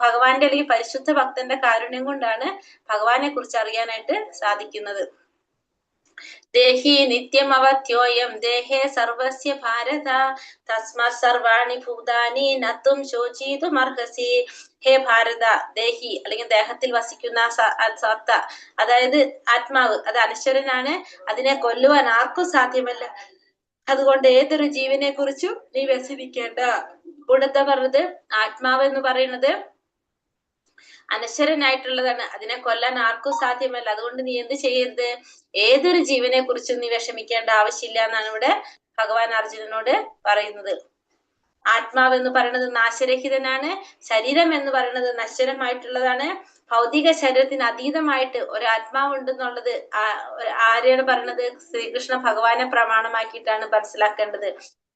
ഭഗവാന്റെ അല്ലെങ്കിൽ പരിശുദ്ധ ഭക്തന്റെ കാരുണ്യം കൊണ്ടാണ് ഭഗവാനെ കുറിച്ച് അറിയാനായിട്ട് സാധിക്കുന്നത്. ദേഹി നിത്യമവത്യോയം ദേഹേ സർവസ്യ ഭാരത തസ്മാത് സർവാണി ഭൂതാനി നത്തും ശോചിതും അർഹസി. ഹേ ഭാരത, ദേഹി അല്ലെങ്കിൽ ദേഹത്തിൽ വസിക്കുന്ന സത്ത, അതായത് ആത്മാവ്, അത് അനശ്വരനാണ്, അതിനെ കൊല്ലുവാൻ ആർക്കും സാധ്യമല്ല. അതുകൊണ്ട് ഏതൊരു ജീവനെ കുറിച്ചും നീ വ്യസനിക്കേണ്ട. ഇവിടുത്തെ പറഞ്ഞത് ആത്മാവ് എന്ന് പറയുന്നത് അനശ്വരനായിട്ടുള്ളതാണ്, അതിനെ കൊല്ലാൻ ആർക്കും സാധ്യമല്ല. അതുകൊണ്ട് നീ എന്ത് ചെയ്യരുത്? ഏതൊരു ജീവനെ കുറിച്ചും നീ വിഷമിക്കേണ്ട ആവശ്യമില്ല എന്നാണ് ഇവിടെ ഭഗവാൻ അർജുനനോട് പറയുന്നത്. ആത്മാവ് എന്ന് പറയുന്നത് നാശരഹിതനാണ്, ശരീരം എന്ന് പറയുന്നത് നശ്വരമായിട്ടുള്ളതാണ്. ഭൗതിക ശരീരത്തിന് അതീതമായിട്ട് ഒരു ആത്മാവുണ്ടെന്നുള്ളത് ആരെയാണ് പറയുന്നത്? ശ്രീകൃഷ്ണ ഭഗവാനെ പ്രമാണമാക്കിയിട്ടാണ് മനസ്സിലാക്കേണ്ടത്.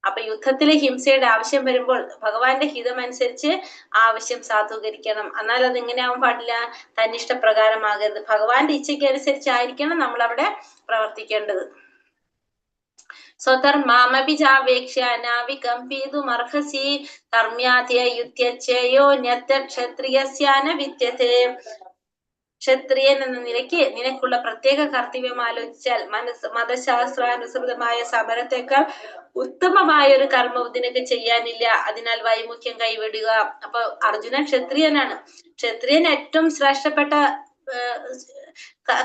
അപ്പൊ യുദ്ധത്തിലെ ഹിംസയുടെ ആവശ്യം വരുമ്പോൾ ഭഗവാന്റെ ഹിതം അനുസരിച്ച് ആവശ്യം സാധൂകരിക്കണം. എന്നാൽ അത് ഇങ്ങനെ ആവാൻ പാടില്ല, തന്നിഷ്ടപ്രകാരമാകരുത്. ഭഗവാന്റെ ഇച്ഛയ്ക്ക് അനുസരിച്ചായിരിക്കണം നമ്മൾ അവിടെ പ്രവർത്തിക്കേണ്ടത്. സ്വധർമാമപി ചാവേക്ഷ്യ നാവികമ്പീതുമർഹസി ധർമ്മ്യാധ്യയുധ്യച്ഛയോ ക്ഷത്രിയസ്യാന വിദ്യത്തെ. ക്ഷത്രിയൻ എന്ന നിലയ്ക്ക് നിനക്കുള്ള പ്രത്യേക കർത്തവ്യം ആലോചിച്ചാൽ മതശാസ്ത്രാനുസൃതമായ സമരത്തെക്കാൾ ഉത്തമമായ ഒരു കർമ്മവും നിനക്ക് ചെയ്യാനില്ല. അതിനാൽ വൈമുഖ്യം കൈവിടുക. അപ്പൊ അർജുനൻ ക്ഷത്രിയനാണ്. ക്ഷത്രിയൻ ഏറ്റവും ശ്രേഷ്ഠപ്പെട്ട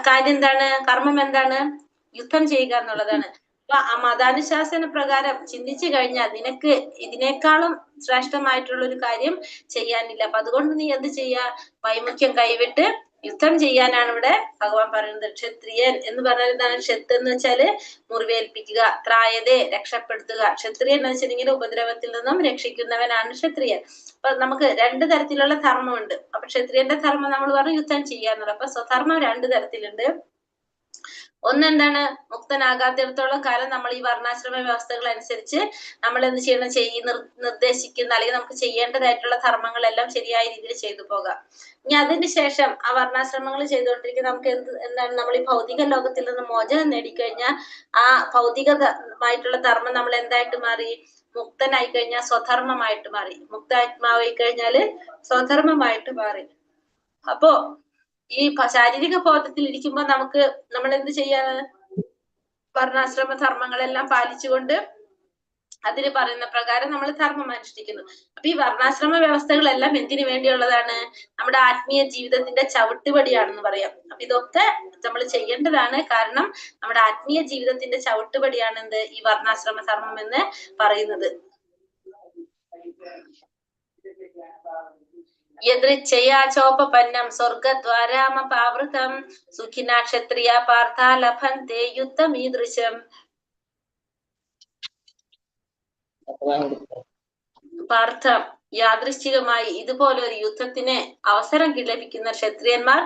കാര്യം എന്താണ്? കർമ്മം എന്താണ്? യുദ്ധം ചെയ്യുക എന്നുള്ളതാണ്. അപ്പൊ ആ മതാനുശാസന പ്രകാരം ചിന്തിച്ചു കഴിഞ്ഞാൽ നിനക്ക് ഇതിനേക്കാളും ശ്രേഷ്ഠമായിട്ടുള്ള ഒരു കാര്യം ചെയ്യാനില്ല. അപ്പൊ അതുകൊണ്ട് നീ എന്ത് ചെയ്യാ? വൈമുഖ്യം കൈവിട്ട് യുദ്ധം ചെയ്യാനാണ് ഇവിടെ ഭഗവാൻ പറയുന്നത്. ക്ഷത്രിയൻ എന്ന് പറഞ്ഞാൽ എന്താണ്? ക്ഷത്ത് എന്ന് വെച്ചാല് മുറിവേൽപ്പിക്കുക, ത്രായതെ രക്ഷപ്പെടുത്തുക. ക്ഷത്രിയൻ എന്ന് വെച്ചിട്ടുണ്ടെങ്കിൽ ഉപദ്രവത്തിൽ നിന്നും രക്ഷിക്കുന്നവനാണ് ക്ഷത്രിയൻ. അപ്പൊ നമുക്ക് രണ്ട് തരത്തിലുള്ള ധർമ്മമുണ്ട്. അപ്പൊ ക്ഷത്രിയന്റെ ധർമ്മം നമ്മൾ പറഞ്ഞു യുദ്ധം ചെയ്യാന്നുള്ളത്. അപ്പൊ സ്വധർമ്മം രണ്ട് തരത്തിലുണ്ട്. ഒന്നെന്താണ്? മുക്തനാകാത്തിടത്തോളം കാലം നമ്മൾ ഈ വർണ്ണാശ്രമ വ്യവസ്ഥകൾ അനുസരിച്ച് നമ്മൾ എന്ത് ചെയ്യണം? നിർദ്ദേശിക്കുന്ന അല്ലെങ്കിൽ നമുക്ക് ചെയ്യേണ്ടതായിട്ടുള്ള ധർമ്മങ്ങളെല്ലാം ശരിയായ രീതിയിൽ ചെയ്തു പോകാം. ഇനി അതിന് ശേഷം ആ വർണ്ണാശ്രമങ്ങൾ ചെയ്തുകൊണ്ടിരിക്കുന്ന നമുക്ക് എന്താണ്? നമ്മൾ ഈ ഭൗതിക ലോകത്തിൽ നിന്ന് മോചനം നേടിക്കഴിഞ്ഞാൽ ആ ഭൗതികമായിട്ടുള്ള ധർമ്മം നമ്മൾ എന്തായിട്ട് മാറി? മുക്തനായി കഴിഞ്ഞാൽ സ്വധർമ്മമായിട്ട് മാറി. മുക്താത്മാവായി കഴിഞ്ഞാല് സ്വധർമ്മമായിട്ട് മാറി. അപ്പോ ഈ ശാരീരിക ബോധത്തിൽ ഇരിക്കുമ്പോൾ നമ്മൾ എന്ത് ചെയ്യാണ്? വർണ്ണാശ്രമ ധർമ്മങ്ങളെല്ലാം പാലിച്ചുകൊണ്ട് അതിന് പറയുന്ന പ്രകാരം നമ്മൾ ധർമ്മം അനുഷ്ഠിക്കുന്നു. അപ്പൊ ഈ വർണ്ണാശ്രമ വ്യവസ്ഥകളെല്ലാം എന്തിനു വേണ്ടിയുള്ളതാണ്? നമ്മുടെ ആത്മീയ ജീവിതത്തിന്റെ ചവിട്ടുപടിയാണെന്ന് പറയാം. അപ്പൊ ഇതൊക്കെ നമ്മൾ ചെയ്യേണ്ടതാണ്. കാരണം നമ്മുടെ ആത്മീയ ജീവിതത്തിന്റെ ചവിട്ടുപടിയാണ് എന്ത്? ഈ വർണ്ണാശ്രമ ധർമ്മം എന്ന് പറയുന്നത്. യദൃച്ഛയാ ചോപപന്നം സ്വർഗദ്വാരാമപാവൃതം സുഖിനാ ക്ഷത്രിയ പാർത്ഥാ ലഭന്തെ യുദ്ധമീദൃശം. പാർത്ഥ, യാദൃശ്ചികമായി ഇതുപോലെ ഒരു യുദ്ധത്തിന് അവസരം ലഭിക്കുന്ന ക്ഷത്രിയന്മാർ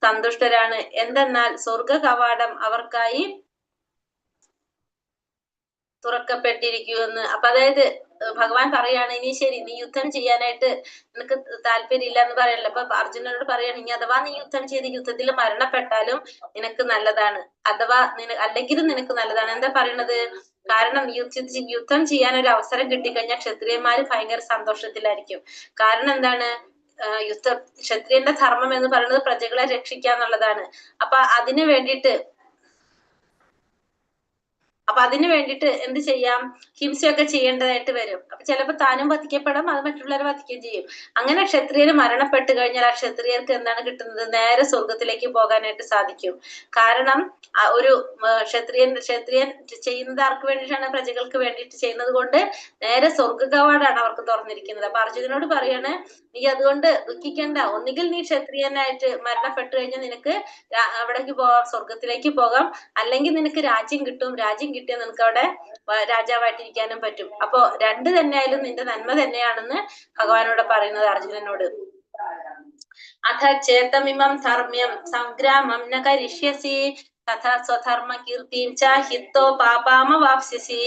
സന്തുഷ്ടരാണ്. എന്തെന്നാൽ സ്വർഗ കവാടം അവർക്കായി തുറക്കപ്പെട്ടിരിക്കുമെന്ന്. അപ്പൊ അതായത് ഭഗവാൻ പറയാണ്, ഇനി ശരി നീ യുദ്ധം ചെയ്യാനായിട്ട് നിനക്ക് താല്പര്യമില്ല എന്ന് പറയല്ലോ. അപ്പൊ അർജുനനോട് പറയാണ്, ഇനി അഥവാ നീ യുദ്ധം ചെയ്ത് യുദ്ധത്തിൽ മരണപ്പെട്ടാലും നിനക്ക് നല്ലതാണ്, അഥവാ അല്ലെങ്കിലും നിനക്ക് നല്ലതാണ്. എന്താ പറയണത്? കാരണം യുദ്ധം ചെയ്യാൻ ഒരു അവസരം കിട്ടിക്കഴിഞ്ഞാൽ ക്ഷത്രിയന്മാര് ഭയങ്കര സന്തോഷത്തിലായിരിക്കും. കാരണം എന്താണ്? ക്ഷത്രിയന്റെ ധർമ്മം എന്ന് പറയുന്നത് പ്രജകളെ രക്ഷിക്കുക എന്നുള്ളതാണ്. അപ്പൊ അതിനു വേണ്ടിയിട്ട് എന്ത് ചെയ്യാം? ഹിംസയൊക്കെ ചെയ്യേണ്ടതായിട്ട് വരും. അപ്പൊ ചിലപ്പോൾ താനും വധിക്കപ്പെടാം, അത് മറ്റുള്ളവരെ വധിക്കുകയും ചെയ്യും. അങ്ങനെ ക്ഷത്രിയർ മരണപ്പെട്ട് കഴിഞ്ഞാൽ ആ ക്ഷത്രിയർക്ക് എന്താണ് കിട്ടുന്നത്? നേരെ സ്വർഗത്തിലേക്ക് പോകാനായിട്ട് സാധിക്കും. കാരണം ഒരു ക്ഷത്രിയൻ ചെയ്യുന്നത് ആർക്ക് വേണ്ടിയിട്ടാണ്? പ്രജകൾക്ക് വേണ്ടിയിട്ട് ചെയ്യുന്നത് കൊണ്ട് നേരെ സ്വർഗ കവാടാണ് അവർക്ക് തുറന്നിരിക്കുന്നത്. അപ്പൊ അർജുനനോട് പറയാണ്, നീ അതുകൊണ്ട് ദുഃഖിക്കണ്ട. ഒന്നുകിൽ നീ ക്ഷത്രിയനായിട്ട് മരണപ്പെട്ടു കഴിഞ്ഞാൽ നിനക്ക് അവിടേക്ക് പോകാം, സ്വർഗത്തിലേക്ക് പോകാം. അല്ലെങ്കിൽ നിനക്ക് രാജ്യം കിട്ടും. രാജ്യം കിട്ടിയാൽ നിനക്ക് അവിടെ രാജാവായിട്ടിരിക്കാനും പറ്റും. അപ്പോ രണ്ട് തന്നെയായാലും നിന്റെ നന്മ തന്നെയാണെന്ന് ഭഗവാനോട് പറയുന്നത് അർജുനനോട്. അഥ ചേതമിമം ധർമ്മ്യം സംഗ്രാമം ന കരിഷ്യസി തഥാ സ്വധർമ്മ കീർത്തിം ച ഹിത്തോ പാപാമവാപ്സ്യസി.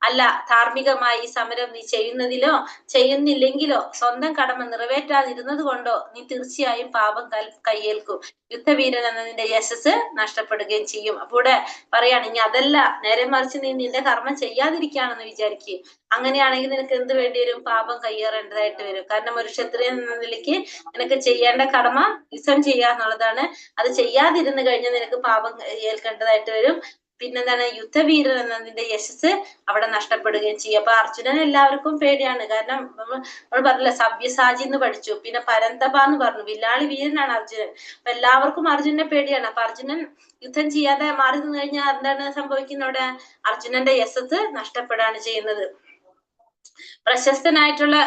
അല്ല, ധാർമ്മികമായി സമരം നീ ചെയ്യുന്നതിലോ ചെയ്യുന്നില്ലെങ്കിലോ സ്വന്തം കടമ നിറവേറ്റാതിരുന്നത് കൊണ്ടോ നീ തീർച്ചയായും പാപം കയ്യേൽക്കും. യുദ്ധവീരൻ എന്നതിന്റെ യശസ് നഷ്ടപ്പെടുകയും ചെയ്യും. അപ്പൊ ഇവിടെ പറയാണ്, ഇനി അതല്ല, നേരെ മറിച്ച് നീ നിന്റെ കർമ്മം ചെയ്യാതിരിക്കുകയാണെന്ന് വിചാരിക്കുക. അങ്ങനെയാണെങ്കിൽ നിനക്ക് എന്ത് വേണ്ടി വരും? പാപം കയ്യേറേണ്ടതായിട്ട് വരും. കാരണം ഒരു ക്ഷത്രിയൻ എന്ന നിലയ്ക്ക് നിനക്ക് ചെയ്യേണ്ട കടമ യുദ്ധം ചെയ്യുക എന്നുള്ളതാണ്. അത് ചെയ്യാതിരുന്നു കഴിഞ്ഞാൽ നിനക്ക് പാപം ഏൽക്കേണ്ടതായിട്ട് വരും. പിന്നെന്താണ്? യുദ്ധവീരൻ എന്നതിന്റെ യശസ് അവിടെ നഷ്ടപ്പെടുകയും ചെയ്യും. അപ്പൊ അർജുനൻ എല്ലാവർക്കും പേടിയാണ്. കാരണം നമ്മൾ പറഞ്ഞില്ല, സവ്യസാചി എന്ന് പഠിച്ചു, പിന്നെ പരന്തപ എന്ന് പറഞ്ഞു, വില്ലാളി വീരനാണ് അർജുനൻ. അപ്പൊ എല്ലാവർക്കും അർജുനനെ പേടിയാണ്. അപ്പൊ അർജുനൻ യുദ്ധം ചെയ്യാതെ മാറി നിന്ന് കഴിഞ്ഞാൽ എന്താണ് സംഭവിക്കുന്നത്? അവിടെ അർജുനന്റെ യശസ് നഷ്ടപ്പെടാണ് ചെയ്യുന്നത്. പ്രശസ്തനായിട്ടുള്ള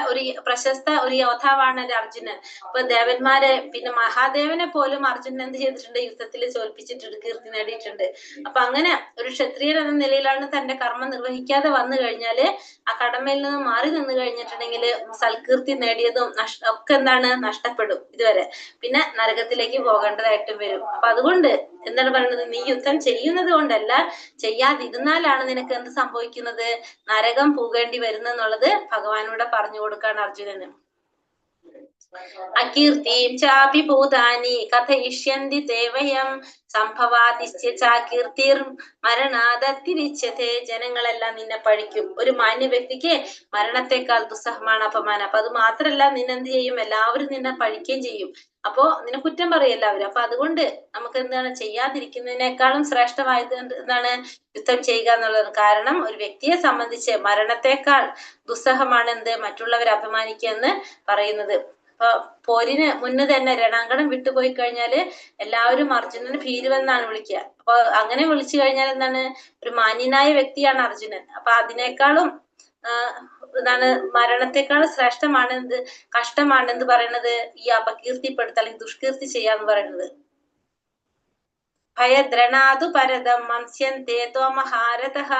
പ്രശസ്ത ഒരു യോദ്ധാവാണ് അർജുനൻ. അപ്പൊ ദേവന്മാരെ പിന്നെ മഹാദേവനെ പോലും അർജുനൻ എന്ത് ചെയ്തിട്ടുണ്ട്? യുദ്ധത്തിൽ തോൽപ്പിച്ചിട്ടുണ്ട്, കീർത്തി നേടിയിട്ടുണ്ട്. അപ്പൊ അങ്ങനെ ഒരു ക്ഷത്രിയൻ എന്ന നിലയിലാണ് തന്റെ കർമ്മം നിർവഹിക്കാതെ വന്നു കഴിഞ്ഞാല്, ആ കടമയിൽ നിന്ന് മാറി നിന്ന് കഴിഞ്ഞിട്ടുണ്ടെങ്കിൽ സൽകീർത്തി നേടിയതും ഒക്കെ എന്താണ് നഷ്ടപ്പെടും ഇതുവരെ. പിന്നെ നരകത്തിലേക്ക് പോകേണ്ടതായിട്ടും വരും. അപ്പൊ അതുകൊണ്ട് എന്താണ് പറയുന്നത്? നീ യുദ്ധം ചെയ്യുന്നത് കൊണ്ടല്ല, ചെയ്യാതിരുന്നാലാണ് നിനക്ക് എന്ത് സംഭവിക്കുന്നത്? നരകം പോകേണ്ടി വരുന്നെന്നുള്ളത് ഭഗവാനോട് പറഞ്ഞു കൊടുക്കാണ് അർജുനന്. അകീർത്തിം ചാപി ഭൂതാനി കഥയിഷ്യന്തി തേവയം സംഭവാതിശ്ച കീർത്തിർ മരണാദത്തിരിച്ചതേ. ജനങ്ങളെല്ലാം നിന്നെ പഴിക്കും. ഒരു മാന്യ വ്യക്തിക്ക് മരണത്തെക്കാൾ ദുസ്സഹമാണ് അപമാനം. അപ്പൊ അത് മാത്രല്ല, നിന്നെന്ത് ചെയ്യും? എല്ലാവരും നിന്നെ പഴിക്കുകയും ചെയ്യും. അപ്പോ നിന്നെ കുറ്റം പറയും എല്ലാവരും. അപ്പൊ അതുകൊണ്ട് നമുക്ക് എന്താണ്, ചെയ്യാതിരിക്കുന്നതിനേക്കാളും ശ്രേഷ്ഠമായത് എന്താണ്? യുദ്ധം ചെയ്യുക എന്നുള്ളത്. കാരണം ഒരു വ്യക്തിയെ സംബന്ധിച്ച് മരണത്തെക്കാൾ ദുസ്സഹമാണ് എന്ത്? മറ്റുള്ളവരെ അപമാനിക്കുക എന്ന് പറയുന്നത്. അപ്പൊ പോരിന് മുന്നേ തന്നെ രണാങ്കണം വിട്ടുപോയി കഴിഞ്ഞാല് എല്ലാവരും അർജുനന് ഭീരുവെന്നാണ് വിളിക്കുക. അപ്പൊ അങ്ങനെ വിളിച്ചു കഴിഞ്ഞാൽ എന്താണ്? ഒരു മാന്യനായ വ്യക്തിയാണ് അർജുനൻ. അപ്പൊ അതിനേക്കാളും എന്താണ്, മരണത്തെക്കാൾ ശ്രേഷ്ഠമാണ് എന്ത്, കഷ്ടമാണ് എന്ത് പറയുന്നത്? ഈ അപകീർത്തിപ്പെടുത്ത അല്ലെങ്കിൽ ദുഷ്കീർത്തി ചെയ്യാന്ന് പറയുന്നത്. ഭയദ്രണാതു പരദം മംസ്യന്തേ ത്വമഹാരതഃ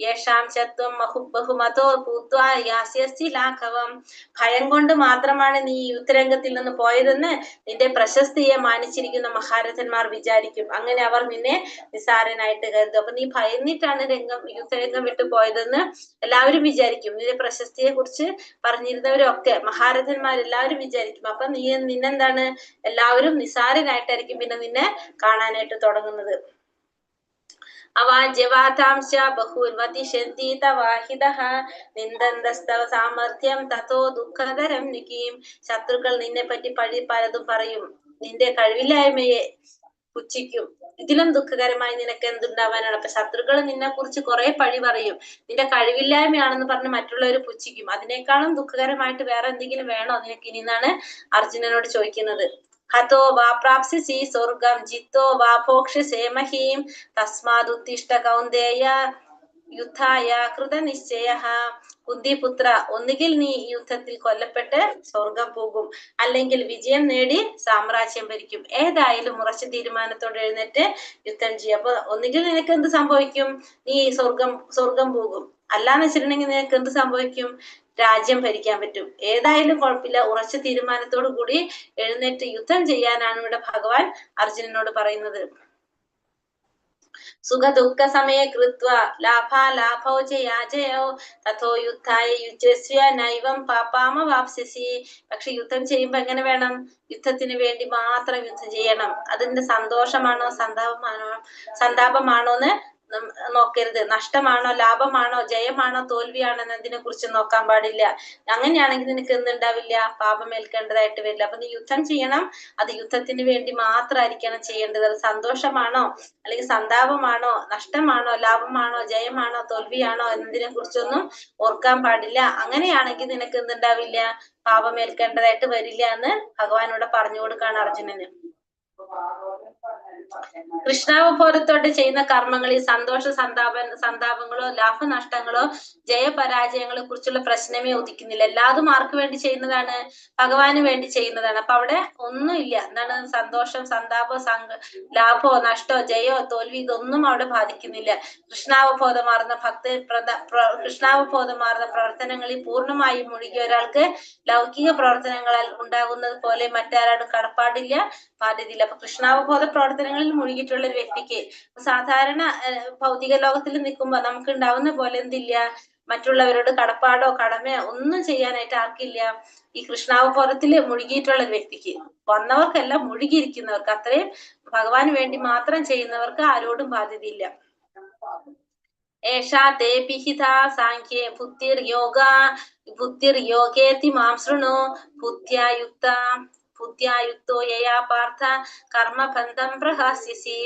യേഷാം ചത്വം ബഹുമതോ ഭൂത്വാ യാസ്യസി ലാഘവം. ഭയം കൊണ്ട് മാത്രമാണ് നീ യുദ്ധരംഗത്തിൽ നിന്ന് പോയതെന്ന് നിന്റെ പ്രശസ്തിയെ മാനിച്ചിരിക്കുന്ന മഹാരഥന്മാർ വിചാരിക്കും. അങ്ങനെ അവർ നിന്നെ നിസാരനായിട്ട് കരുതും. അപ്പൊ നീ ഭയന്നിട്ടാണ് യുദ്ധരംഗം വിട്ടു പോയതെന്ന് എല്ലാവരും വിചാരിക്കും. നിന്റെ പ്രശസ്തിയെ കുറിച്ച് പറഞ്ഞിരുന്നവരൊക്കെ മഹാരഥന്മാരെല്ലാവരും വിചാരിക്കും. അപ്പൊ നിന്നെന്താണ്, എല്ലാവരും നിസാരനായിട്ടായിരിക്കും പിന്നെ നിന്നെ കാണാനായിട്ട് തുടങ്ങുന്നത്. അവാജ്യവാതാംശ ബഹുർവതിഷന്തി തവാഹിതഃ നിന്ദന്തസ്തവ സാമർത്ഥ്യം തതോ ദുഃഖതരം നികീം. ശത്രുക്കൾ നിന്നെ പറ്റി പലതും പറയും, നിന്റെ കഴിവില്ലായ്മയെ പുച്ഛിക്കും. ഇതിലും ദുഃഖകരമായി നിനക്ക് എന്തുണ്ടാവാനാണ്? അപ്പൊ ശത്രുക്കൾ നിന്നെ കുറിച്ച് കുറെ പഴി പറയും, നിന്റെ കഴിവില്ലായ്മയാണെന്ന് പറഞ്ഞ് മറ്റുള്ളവർ പുച്ഛിക്കും. അതിനേക്കാളും ദുഃഖകരമായിട്ട് വേറെ എന്തെങ്കിലും വേണോ നിനക്ക് ഇനി എന്നാണ് അർജുനനോട് ചോദിക്കുന്നത്. ഹതോ വാ പ്രാപ്സ്യസി സ്വർഗം ജിത്തോ വാ ഭോക്ഷ്യസേ മഹീം തസ്മാദുത്തിഷ്ഠ കൗന്ദേയ യുദ്ധായ കൃതനിശ്ചയഃ. കുന്തിപുത്ര, ഒന്നുകിൽ നീ യുദ്ധത്തിൽ കൊല്ലപ്പെട്ട് സ്വർഗം പോകും, അല്ലെങ്കിൽ വിജയം നേടി സാമ്രാജ്യം ഭരിക്കും. ഏതായാലും ഉറച്ച തീരുമാനത്തോടെ എഴുന്നേറ്റ് യുദ്ധം ചെയ്യും. അപ്പൊ ഒന്നുകിൽ നിനക്ക് എന്ത് സംഭവിക്കും? നീ സ്വർഗം പോകും. അല്ലാന്ന് വെച്ചിട്ടുണ്ടെങ്കിൽ നിനക്ക് എന്ത് സംഭവിക്കും? രാജ്യം ഭരിക്കാൻ പറ്റും. ഏതായാലും കുഴപ്പമില്ല, ഉറച്ച തീരുമാനത്തോടു കൂടി എഴുന്നേറ്റ് യുദ്ധം ചെയ്യാനാണ് ഇവിടെ ഭഗവാൻ അർജുനനോട് പറയുന്നത്. സുഖ ദുഃഖ സമയ കൃത്വ ലാഭാലാഭോ ജയാജയോ തഥോ യുദ്ധായ യുജസ്വ നൈവം പാപാമവാപ്സ്യസി. പക്ഷെ യുദ്ധം ചെയ്യുമ്പോ എങ്ങനെ വേണം? യുദ്ധത്തിന് വേണ്ടി മാത്രം യുദ്ധം ചെയ്യണം. അതിന്റെ സന്തോഷമാണോ സന്താപമാണോന്ന് നോക്കരുത്. നഷ്ടമാണോ ലാഭമാണോ ജയമാണോ തോൽവിയാണോ എന്നതിനെ കുറിച്ച് നോക്കാൻ പാടില്ല. അങ്ങനെയാണെങ്കിൽ നിനക്ക് എന്തുണ്ടാവില്ല? പാപമേൽക്കേണ്ടതായിട്ട് വരില്ല. അപ്പൊ നീ യുദ്ധം ചെയ്യണം, അത് യുദ്ധത്തിന് വേണ്ടി മാത്രമായിരിക്കണം ചെയ്യേണ്ടത്. അത് സന്തോഷമാണോ അല്ലെങ്കിൽ സന്താപമാണോ നഷ്ടമാണോ ലാഭമാണോ ജയമാണോ തോൽവിയാണോ എന്നതിനെ കുറിച്ചൊന്നും ഓർക്കാൻ പാടില്ല. അങ്ങനെയാണെങ്കിൽ നിനക്ക് എന്തുണ്ടാവില്ല? പാപമേൽക്കേണ്ടതായിട്ട് വരില്ല എന്ന് ഭഗവാനോട് പറഞ്ഞു കൊടുക്കാണ് അർജുനന്. കൃഷ്ണാവബോധത്തോടെ ചെയ്യുന്ന കർമ്മങ്ങളിൽ സന്തോഷ സന്താപങ്ങളോ ലാഭനഷ്ടങ്ങളോ ജയപരാജയങ്ങളെ കുറിച്ചുള്ള പ്രശ്നമേ ഉദിക്കുന്നില്ല. എല്ലാതും ആർക്ക് വേണ്ടി ചെയ്യുന്നതാണ്? ഭഗവാന് വേണ്ടി ചെയ്യുന്നതാണ്. അപ്പൊ അവിടെ ഒന്നുമില്ല. എന്താണ്? സന്തോഷം സന്താപോ ലാഭോ നഷ്ടോ ജയോ തോൽവി ഇതൊന്നും അവിടെ ബാധിക്കുന്നില്ല. കൃഷ്ണാവബോധമാർന്ന കൃഷ്ണാവബോധമാർന്ന പ്രവർത്തനങ്ങളിൽ പൂർണ്ണമായും മുഴുകിയ ഒരാൾക്ക് ലൗകിക പ്രവർത്തനങ്ങളിൽ ഉണ്ടാകുന്നത് പോലെ മറ്റാരോടും കടപ്പാടില്ല, ബാധ്യതയില്ല. അപ്പൊ കൃഷ്ണാവബോധ പ്രവർത്തനങ്ങളിൽ മുഴുകിയിട്ടുള്ള ഒരു വ്യക്തിക്ക് സാധാരണ ഭൗതിക ലോകത്തിൽ നിൽക്കുമ്പോ നമുക്ക് ഉണ്ടാവുന്ന പോലെ എന്തില്ല? മറ്റുള്ളവരോട് കടപ്പാടോ കടമയോ ഒന്നും ചെയ്യാനായിട്ട് ആർക്കില്ല. ഈ കൃഷ്ണാവബോധത്തിൽ മുഴുകിയിട്ടുള്ള ഒരു വ്യക്തിക്ക്, വന്നവർക്കെല്ലാം മുഴുകിയിരിക്കുന്നവർക്ക്, അത്രയും ഭഗവാന് വേണ്ടി മാത്രം ചെയ്യുന്നവർക്ക് ആരോടും ബാധ്യതയില്ല. ഏഷാ തേ പിഹിത സാഖ്യേ ബുദ്ധിർ യോഗേതി മാം ശൃണു ബുദ്ധ്യായുക്തോ യയാ പാർത്ഥ കർമ്മബന്ധം പ്രഹാസ്യസി.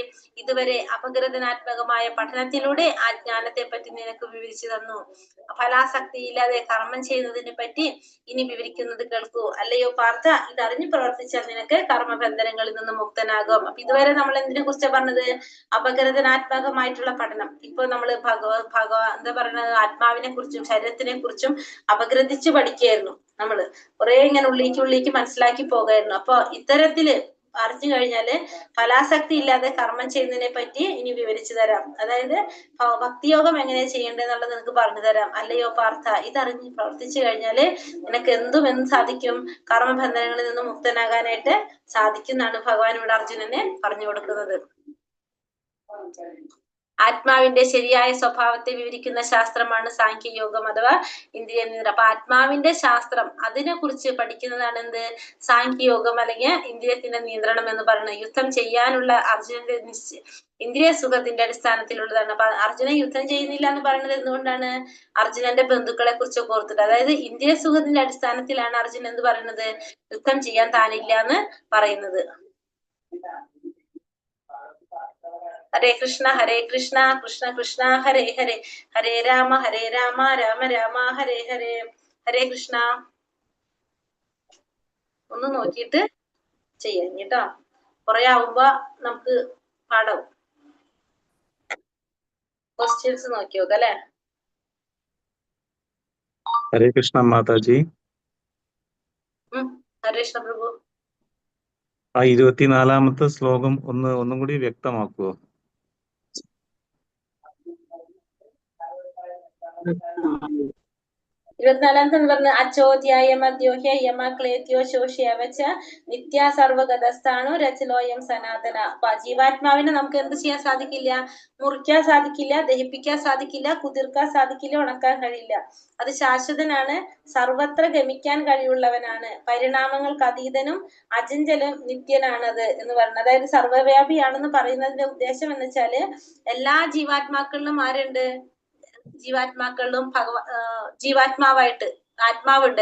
ഇതുവരെ അപഗ്രഥനാത്മകമായ പഠനത്തിലൂടെ ആ ജ്ഞാനത്തെ പറ്റി നിനക്ക് വിവരിച്ചു തന്നു. ഫലാസക്തിയില്ലാതെ കർമ്മം ചെയ്യുന്നതിനെ പറ്റി ഇനി വിവരിക്കുന്നത് കേൾക്കൂ. അല്ലയോ പാർത്ഥ, ഇതറിഞ്ഞു പ്രവർത്തിച്ചാൽ നിനക്ക് കർമ്മബന്ധനങ്ങളിൽ നിന്ന് മുക്തനാകും. അപ്പൊ ഇതുവരെ നമ്മൾ എന്തിനെ കുറിച്ചാണ് പറഞ്ഞത്? അപഗ്രഥനാത്മകമായിട്ടുള്ള പഠനം. ഇപ്പൊ നമ്മള് എന്താ പറയുന്നത്, ആത്മാവിനെ കുറിച്ചും ശരീരത്തിനെ കുറിച്ചും അപഗ്രഥിച്ച് പഠിക്കുകയായിരുന്നു. നമ്മള് കുറെ ഇങ്ങനെ ഉള്ളിലേക്ക് മനസ്സിലാക്കി പോകായിരുന്നു. അപ്പൊ ഇത്തരത്തില് അറിഞ്ഞു കഴിഞ്ഞാല് ഫലാസക്തി ഇല്ലാതെ കർമ്മം ചെയ്യുന്നതിനെ പറ്റി ഇനി വിവരിച്ചു തരാം. അതായത് ഭക്തിയോഗം എങ്ങനെ ചെയ്യേണ്ടതെന്നുള്ളത് നിനക്ക് പറഞ്ഞു തരാം. അല്ലയോ പാർത്ഥ, ഇതറിഞ്ഞ് പ്രവർത്തിച്ചു കഴിഞ്ഞാല് നിനക്ക് എന്ത് സാധിക്കും? കർമ്മബന്ധനങ്ങളിൽ നിന്ന് മുക്തനാകാനായിട്ട് സാധിക്കും എന്നാണ് ഭഗവാൻ ഇവിടെ അർജുനനെ പറഞ്ഞു കൊടുക്കുന്നത്. ആത്മാവിന്റെ ശരിയായ സ്വഭാവത്തെ വിവരിക്കുന്ന ശാസ്ത്രമാണ് സാഖ്യയോഗം അഥവാ ഇന്ദ്രിയ നിയന്ത്രണം. അപ്പൊ ആത്മാവിന്റെ ശാസ്ത്രം, അതിനെ കുറിച്ച് പഠിക്കുന്നതാണ് എന്ത്? സാഖ്യയോഗം അല്ലെങ്കിൽ ഇന്ദ്രിയത്തിന്റെ നിയന്ത്രണം എന്ന് പറയുന്നത്. യുദ്ധം ചെയ്യാനുള്ള അർജുനന്റെ ഇന്ദ്രിയ സുഖത്തിന്റെ അടിസ്ഥാനത്തിലുള്ളതാണ്. അപ്പൊ അർജുനൻ യുദ്ധം ചെയ്യുന്നില്ല എന്ന് പറയുന്നത് എന്തുകൊണ്ടാണ്? അർജുനന്റെ ബന്ധുക്കളെ കുറിച്ച് ഓർത്തിട്ട്. അതായത് ഇന്ദ്രിയ സുഖത്തിന്റെ അടിസ്ഥാനത്തിലാണ് അർജുനൻ എന്ത് പറയുന്നത്? യുദ്ധം ചെയ്യാൻ താനില്ല എന്ന് പറയുന്നത്. ഹരേ കൃഷ്ണ കൃഷ്ണ കൃഷ്ണ ഹരേ ഹരേ, ഹരേ രാമ രാമ രാമ ഹരേ ഹരേ. ഹരേ കൃഷ്ണ. ഒന്ന് നോക്കിയിട്ട് ചെയ്യാം കേട്ടോ. കുറെ ആവുമ്പോ നമുക്ക് പാടാവും. ക്വസ്റ്റ്യൻസ് നോക്കി നോക്കാം അല്ലെ? ഹരേ കൃഷ്ണ മാതാജി. ഹരേ കൃഷ്ണ പ്രഭു. ആ 24-ാമത്തെ ശ്ലോകം ഒന്നും കൂടി വ്യക്തമാക്കുവോ? 24-ാമത്തെ പറഞ്ഞ അച്ചോധ്യായ മധ്യോഹ്യ യമ ക്ലേത്യോ ശോഷ്യാവച്ച നിത്യ സർവഗതസ്ഥാണു രചലോയം സനാതന. അപ്പൊ ജീവാത്മാവിനെ നമുക്ക് എന്ത് ചെയ്യാൻ സാധിക്കില്ല? മുറിക്കാൻ സാധിക്കില്ല, ദഹിപ്പിക്കാൻ സാധിക്കില്ല, കുതിർക്കാൻ സാധിക്കില്ല, ഉണക്കാൻ കഴിയില്ല. അത് ശാശ്വതനാണ്, സർവത്ര ഗമിക്കാൻ കഴിവുള്ളവനാണ്, പരിണാമങ്ങൾക്ക് അതീതനും അചഞ്ചലും നിത്യനാണത് എന്ന് പറയുന്നത്. അതായത് സർവ്വവ്യാപിയാണെന്ന് പറയുന്നതിന്റെ ഉദ്ദേശം എന്ന് വെച്ചാല് എല്ലാ ജീവാത്മാക്കളിലും ആരുണ്ട്? ജീവാത്മാക്കളിലും ജീവാത്മാവായിട്ട് ആത്മാവുണ്ട്.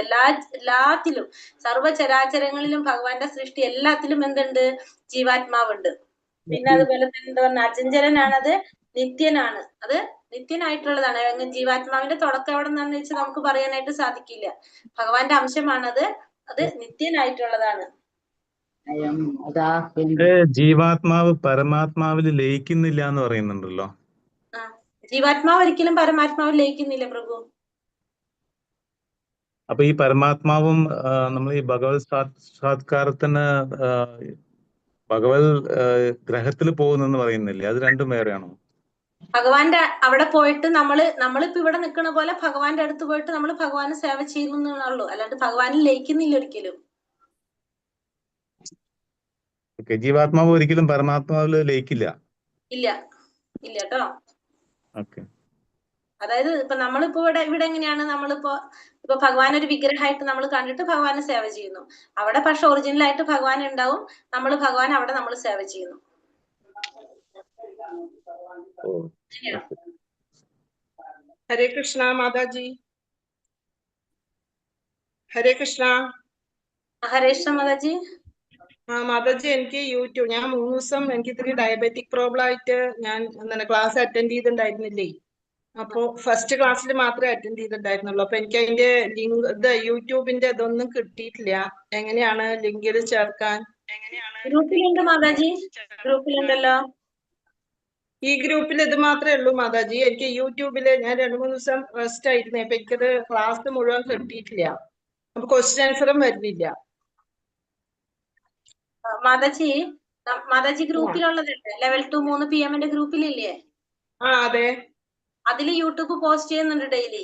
എല്ലാത്തിലും സർവ്വചരാചരങ്ങളിലും ഭഗവാന്റെ സൃഷ്ടി എല്ലാത്തിലും എന്തുണ്ട്? ജീവാത്മാവുണ്ട്. പിന്നെ അതുപോലെ തന്നെ എന്താ പറഞ്ഞ അചഞ്ചലനാണത്, നിത്യനാണ്. അത് നിത്യനായിട്ടുള്ളതാണ്. ജീവാത്മാവിന്റെ തുടക്കം എവിടെ നിന്നാന്ന് വെച്ചാൽ നമുക്ക് പറയാനായിട്ട് സാധിക്കില്ല. ഭഗവാന്റെ അംശമാണത്, അത് നിത്യനായിട്ടുള്ളതാണ്. ജീവാത്മാവ് പരമാത്മാവിൽ ലയിക്കുന്നില്ല എന്ന് പറയുന്നുണ്ടല്ലോ. ജീവാത്മാവ് ഒരിക്കലും പരമാത്മാവിൽ ലയിക്കുന്നില്ല പ്രഭു. അപ്പൊ ഈ പരമാത്മാവും നമ്മൾ ഈ ഭഗവത് സാക്ഷാത്കാരത്തിന് ഭഗവത് ഗ്രഹത്തിൽ പോകുന്നെന്ന് പറയുന്നില്ലേ, അത് രണ്ടും വേറെയാണോ? ഭഗവാന്റെ അവിടെ പോയിട്ട് നമ്മളിപ്പോ ഇവിടെ നിൽക്കുന്ന പോലെ ഭഗവാന്റെ അടുത്ത് പോയിട്ട് നമ്മൾ ഭഗവാനെ സേവ ചെയ്യുന്നുള്ളൂ, അല്ലാണ്ട് ഭഗവാനിൽ ലയിക്കുന്നില്ല ഒരിക്കലും. ജീവാത്മാവ് ഒരിക്കലും പരമാത്മാവിൽ ലയിക്കില്ല. ഇല്ല ഇല്ല കേട്ടോ. ഓക്കെ. അതായത് ഇപ്പൊ നമ്മളിപ്പോ ഇവിടെ എങ്ങനെയാണ്, ഇപ്പൊ ഭഗവാൻ ഒരു വിഗ്രഹമായിട്ട് നമ്മൾ കണ്ടിട്ട് ഭഗവാനെ സേവ ചെയ്യുന്നു. അവിടെ പക്ഷെ ഒറിജിനൽ ആയിട്ട് ഭഗവാൻ ഉണ്ടാവും, ഭഗവാൻ അവിടെ നമ്മൾ സേവ ചെയ്യുന്നു. ഹരേ കൃഷ്ണ മാതാജി. ഹരേ കൃഷ്ണ. ഹരേ കൃഷ്ണ മാതാജി. മാതാജി, എനിക്ക് യൂട്യൂബ് ഞാൻ 3 ദിവസം എനിക്ക് ഇത്തിരി ഡയബറ്റിക് പ്രോബ്ലം ആയിട്ട് ഞാൻ ക്ലാസ് അറ്റൻഡ് ചെയ്തിട്ടുണ്ടായിരുന്നില്ലേ. അപ്പൊ ഫസ്റ്റ് ക്ലാസ്സിൽ മാത്രമേ അറ്റൻഡ് ചെയ്തിട്ടുണ്ടായിരുന്നുള്ളൂ. അപ്പൊ എനിക്ക് അതിന്റെ ലിങ്ക് യൂട്യൂബിന്റെ ഇതൊന്നും കിട്ടിയിട്ടില്ല. എങ്ങനെയാണ് ലിങ്കിൽ ചേർക്കാൻ? ഗ്രൂപ്പിലുണ്ട് മാതാജി, ഗ്രൂപ്പിലുണ്ടല്ലോ. ഈ ഗ്രൂപ്പിൽ ഇത് മാത്രമേ ഉള്ളൂ മാതാജി. എനിക്ക് യൂട്യൂബില് ഞാൻ 2-3 ദിവസം റെസ്റ്റ് ആയിരുന്നു. അപ്പൊ എനിക്കത് ക്ലാസ് മുഴുവൻ കിട്ടിയിട്ടില്ല. അപ്പൊ ക്വസ്റ്റ്യൻ ആൻസറും വരുന്നില്ല. മാതാജി ഗ്രൂപ്പിലുള്ളതല്ലേ, ലെവൽ 2 3 PM ഗ്രൂപ്പിലില്ലേ? അതെ. അതില് യൂട്യൂബ് പോസ്റ്റ് ചെയ്യുന്നുണ്ട് ഡെയിലി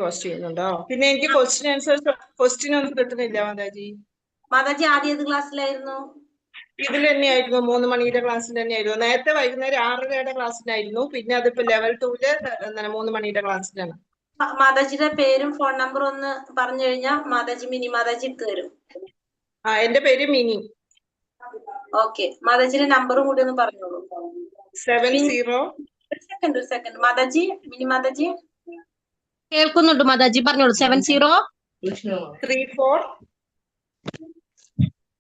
പോസ്റ്റ് ചെയ്യുന്നുണ്ടോ? പിന്നെ എനിക്ക് ക്വസ്റ്റ്യൻ ഒന്നും കിട്ടുന്നില്ല മാതാജി. മാതാജി ആദ്യം ഏത് ക്ലാസ്സിലായിരുന്നു? ഇതിൽ തന്നെയായിരുന്നു, 3 മണിയുടെ ക്ലാസ്സിൽ തന്നെയായിരുന്നു. നേരത്തെ വൈകുന്നേരം 6:30യുടെ ക്ലാസ്സിലായിരുന്നു. പിന്നെ അതിപ്പോ ലെവൽ 2-ല് 3 മണിയുടെ ക്ലാസ്സിലാണ്. മാതാജിയുടെ പേരും ഫോൺ നമ്പറും ഒന്ന് പറഞ്ഞു കഴിഞ്ഞാൽ മിനി മാതാജി ഇട്ട് തരും. എന്റെ പേര് മിനി. ഓക്കെ, മാതാജിയുടെ നമ്പറും കൂടി ഒന്ന് പറഞ്ഞോളൂ. 70 ഒരു സെക്കൻഡ് മാതാജി, മിനി മാതാജി കേൾക്കുന്നുണ്ട് മാതാജി, പറഞ്ഞോളൂ. 70 34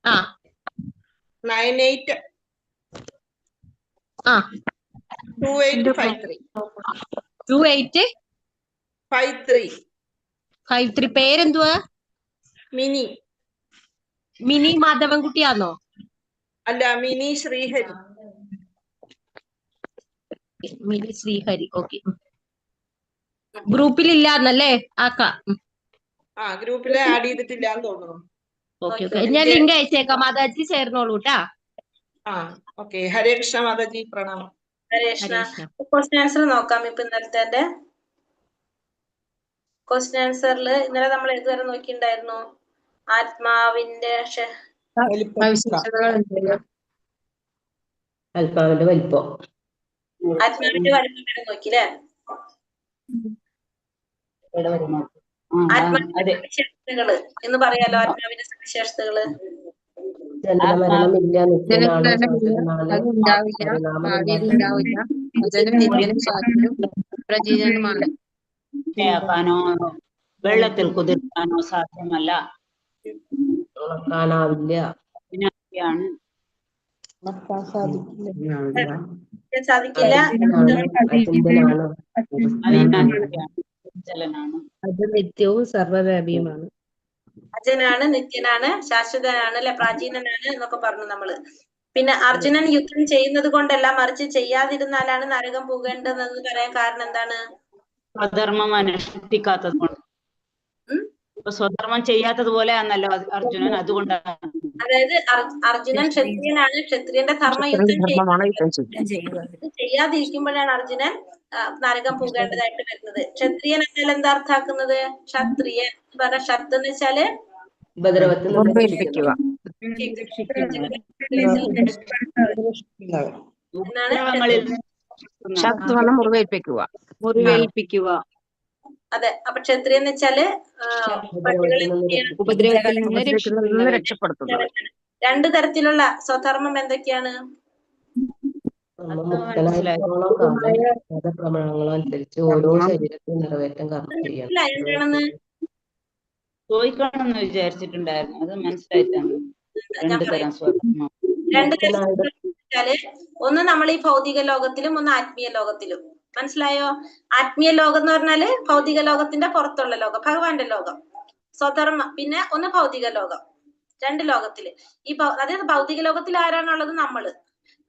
ആ 98 ആ 2853 2853 പേരെന്തുവാ? മിനി മിനി മാധവൻകുട്ടിയാന്നോ? അല്ല, മിനി ശ്രീഹരി. മിനി ശ്രീഹരി. ഓക്കെ. ഗ്രൂപ്പിലില്ലാന്നല്ലേ? ആക്കാം. ആ ഗ്രൂപ്പില് ആഡ് ചെയ്തിട്ടില്ലാന്ന് തോന്നുന്നു. Okay okay. ഞാൻ ലിങ്ക് അയച്ചേക്കാം. മാതാജി ചേർന്നോളൂ കേട്ടാ. ആ ഓക്കെ. ഹരേ കൃഷ്ണ മാതാജി, പ്രണാമം. ഹരേ കൃഷ്ണ. ക്വസ്റ്റ്യൻ ആൻസർ നോക്കാം. ഇപ്പൊ ഇന്നലത്തെ ക്വസ്റ്റ്യൻ ആൻസറിൽ ഇന്നലെ നമ്മൾ ഏതുവരെ നോക്കിയിട്ടുണ്ടായിരുന്നു? ആത്മാവിന്റെ ആത്മാവിന്റെ വലിപ്പം വരെ നോക്കില്ലേ? ആത്മാവിന്റെ സവിശേഷതകള് എന്ന് പറയാലോ. ആത്മാവിന്റെ സവിശേഷതകള് ജനനമരണമില്ല, നിത്യനാണ്, ശാശ്വതനാണ്, പ്രചീജനമാണ്. ാക്കാനോ വെള്ളത്തിൽ കുതിർക്കാനോ സാധ്യമല്ല, ഉറക്കാനാവില്ല, സാധിക്കില്ല. അചിന്തനാണ്, അത് നിത്യവും സർവ്വവ്യാപിയുമാണ്. അജനാണ്, നിത്യനാണ്, ശാശ്വതനാണ്, അല്ലെ, പ്രാചീനനാണ് എന്നൊക്കെ പറഞ്ഞു നമ്മള്. പിന്നെ അർജുനൻ യുദ്ധം ചെയ്യുന്നത് കൊണ്ടല്ല, മറിച്ച് ചെയ്യാതിരുന്നാലാണ് നരകം പോകേണ്ടതെന്ന് പറയാൻ കാരണം എന്താണ്? സ്വധർമ്മം അനുഷ്ഠിക്കാത്തത് കൊണ്ട്. ഇപ്പൊ സ്വധർമ്മം ചെയ്യാത്തതുപോലെ ആണല്ലോ അർജുനൻ, അതുകൊണ്ടാണ്. അതായത് അർജുനൻ ക്ഷത്രിയനാണ്, ക്ഷത്രിയന്റെ ധർമ്മയുദ്ധം ചെയ്യാതിരിക്കുമ്പോഴാണ് അർജുനൻ നരകം പോകേണ്ടതായിട്ട് വരുന്നത്. ക്ഷത്രിയൻ എന്നാൽ എന്താ അർത്ഥാക്കുന്നത്? ക്ഷത്രിയൻ പറഞ്ഞ ഷത്ത് എന്ന് വെച്ചാല് ഉപദ്രവത്തിൽ നിന്ന് മുറിവേൽപ്പിക്കുക. മുറിവേൽപ്പിക്കുക. അതെ. അപ്പൊ ക്ഷത്രിയ എന്ന് വെച്ചാല് ഉപദ്രവത്തിൽ നിന്ന് രക്ഷപ്പെടുത്തുന്നത്. രണ്ടു തരത്തിലുള്ള സ്വധർമ്മം എന്തൊക്കെയാണ്? മുക്തനായിട്ടുള്ള പ്രമാണങ്ങളും അനുസരിച്ച് ഓരോ ശരീരത്തിൽ നിറവേറ്റാൻ കർമ്മം ചെയ്യണം. എന്താണെന്ന് ചോദിക്കണമെന്ന് വിചാരിച്ചിട്ടുണ്ടായിരുന്നു, അത് മനസ്സിലായിട്ടാണ്. രണ്ടു തരം സ്വധർമ്മം. ഒന്ന് നമ്മൾ ഈ ഭൗതിക ലോകത്തിലും ഒന്ന് ആത്മീയ ലോകത്തിലും. മനസ്സിലായോ? ആത്മീയ ലോകം എന്ന് പറഞ്ഞാല് ഭൗതിക ലോകത്തിന്റെ പുറത്തുള്ള ലോകം, ഭഗവാന്റെ ലോകം. സ്വധർമ്മം പിന്നെ ഒന്ന് ഭൗതിക ലോകം. രണ്ട് ലോകത്തില് അതായത് ഭൗതിക ലോകത്തിൽ ആരാണുള്ളത്?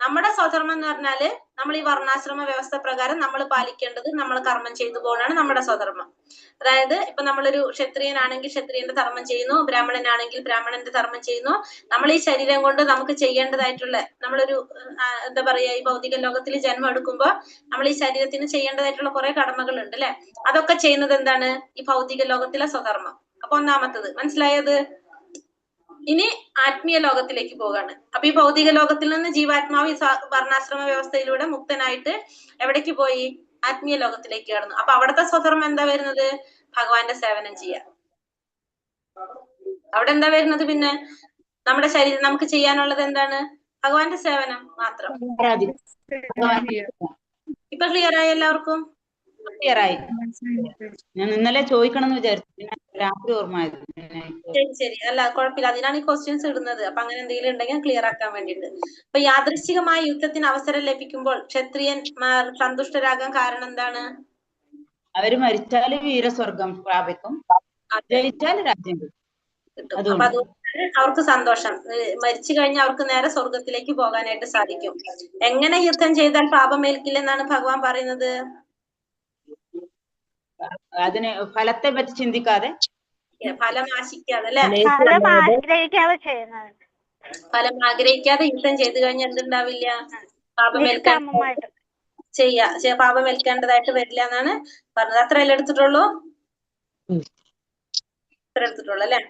നമ്മുടെ സ്വധർമ്മം എന്ന് പറഞ്ഞാല് നമ്മൾ ഈ വർണ്ണാശ്രമ വ്യവസ്ഥ പ്രകാരം നമ്മൾ പാലിക്കേണ്ടത്, നമ്മൾ കർമ്മം ചെയ്തു പോകാനാണ് നമ്മുടെ സ്വധർമ്മം. അതായത് ഇപ്പൊ നമ്മളൊരു ക്ഷത്രിയനാണെങ്കിൽ ക്ഷത്രിയന്റെ ധർമ്മം ചെയ്യുന്നു, ബ്രാഹ്മണനാണെങ്കിൽ ബ്രാഹ്മണന്റെ ധർമ്മം ചെയ്യുന്നു. നമ്മൾ ഈ ശരീരം കൊണ്ട് നമുക്ക് ചെയ്യേണ്ടതായിട്ടുള്ള, നമ്മളൊരു എന്താ പറയാ, ഈ ഭൗതിക ലോകത്തിൽ ജന്മം എടുക്കുമ്പോ നമ്മൾ ഈ ശരീരത്തിന് ചെയ്യേണ്ടതായിട്ടുള്ള കുറെ കടമകൾ ഉണ്ട് അല്ലെ? അതൊക്കെ ചെയ്യുന്നത് എന്താണ്? ഈ ഭൗതിക ലോകത്തിലെ സ്വധർമ്മം. അപ്പൊ ഒന്നാമത്തത് മനസ്സിലായത്. ഇനി ആത്മീയ ലോകത്തിലേക്ക് പോകാണ്. അപ്പൊ ഈ ഭൗതിക ലോകത്തിൽ നിന്ന് ജീവാത്മാവ് വർണ്ണാശ്രമ വ്യവസ്ഥയിലൂടെ മുക്തനായിട്ട് എവിടേക്ക് പോയി? ആത്മീയ ലോകത്തിലേക്ക് കടന്നു. അപ്പൊ അവിടുത്തെ സ്വധർമ്മം എന്താ വരുന്നത്? ഭഗവാന്റെ സേവനം ചെയ്യാൻ. അവിടെ എന്താ വരുന്നത്? പിന്നെ നമ്മുടെ ശരീരം നമുക്ക് ചെയ്യാനുള്ളത് എന്താണ്? ഭഗവാന്റെ സേവനം മാത്രം. ഇപ്പൊ ക്ലിയർ ആയി എല്ലാവർക്കും? ക്ലിയറായി. ഞാൻ ഇന്നലെ ചോദിക്കണം എന്ന് വിചാരിച്ചു, പിന്നെ രാത്രി ഓർമ്മയായത്. ശരി. അല്ല കുഴപ്പമില്ല, അതിനാണ് ഈ ക്വസ്റ്റ്യൻസ് ഇടുന്നത്. അപ്പൊ അങ്ങനെ എന്തെങ്കിലും ഉണ്ടെങ്കിൽ ക്ലിയർ ആക്കാൻ വേണ്ടിട്ട്. അപ്പൊ യാദൃശ്ചികമായ യുദ്ധത്തിന് അവസരം ലഭിക്കുമ്പോൾ ക്ഷത്രിയന്മാർ സന്തുഷ്ടരാകാൻ കാരണം എന്താണ്? അവര് മരിച്ചാല് വീരസ്വർഗം പ്രാപിക്കും, ജയിച്ചാൽ രാജ്യം കിട്ടും. അപ്പൊ അതുകൊണ്ട് അവർക്ക് സന്തോഷം. മരിച്ചു കഴിഞ്ഞാൽ അവർക്ക് നേരെ സ്വർഗത്തിലേക്ക് പോകാനായിട്ട് സാധിക്കും. എങ്ങനെ യുദ്ധം ചെയ്താൽ പാപമേൽക്കില്ലെന്നാണ് ഭഗവാൻ പറയുന്നത്? അതിന് ഫലത്തെ പറ്റി ചിന്തിക്കാതെ, ഫലം ആശിക്കാതെ അല്ലെ? ഫലം ആഗ്രഹിക്കാതെ യുദ്ധം ചെയ്തു കഴിഞ്ഞാൽ എന്തുണ്ടാവില്ല? പാപമേൽക്കേണ്ടതായിട്ട് വരില്ല എന്നാണ് പറഞ്ഞത്. അത്രയല്ലേ എടുത്തിട്ടുള്ളൂ? അത്ര എടുത്തിട്ടുള്ളൂ അല്ലെ?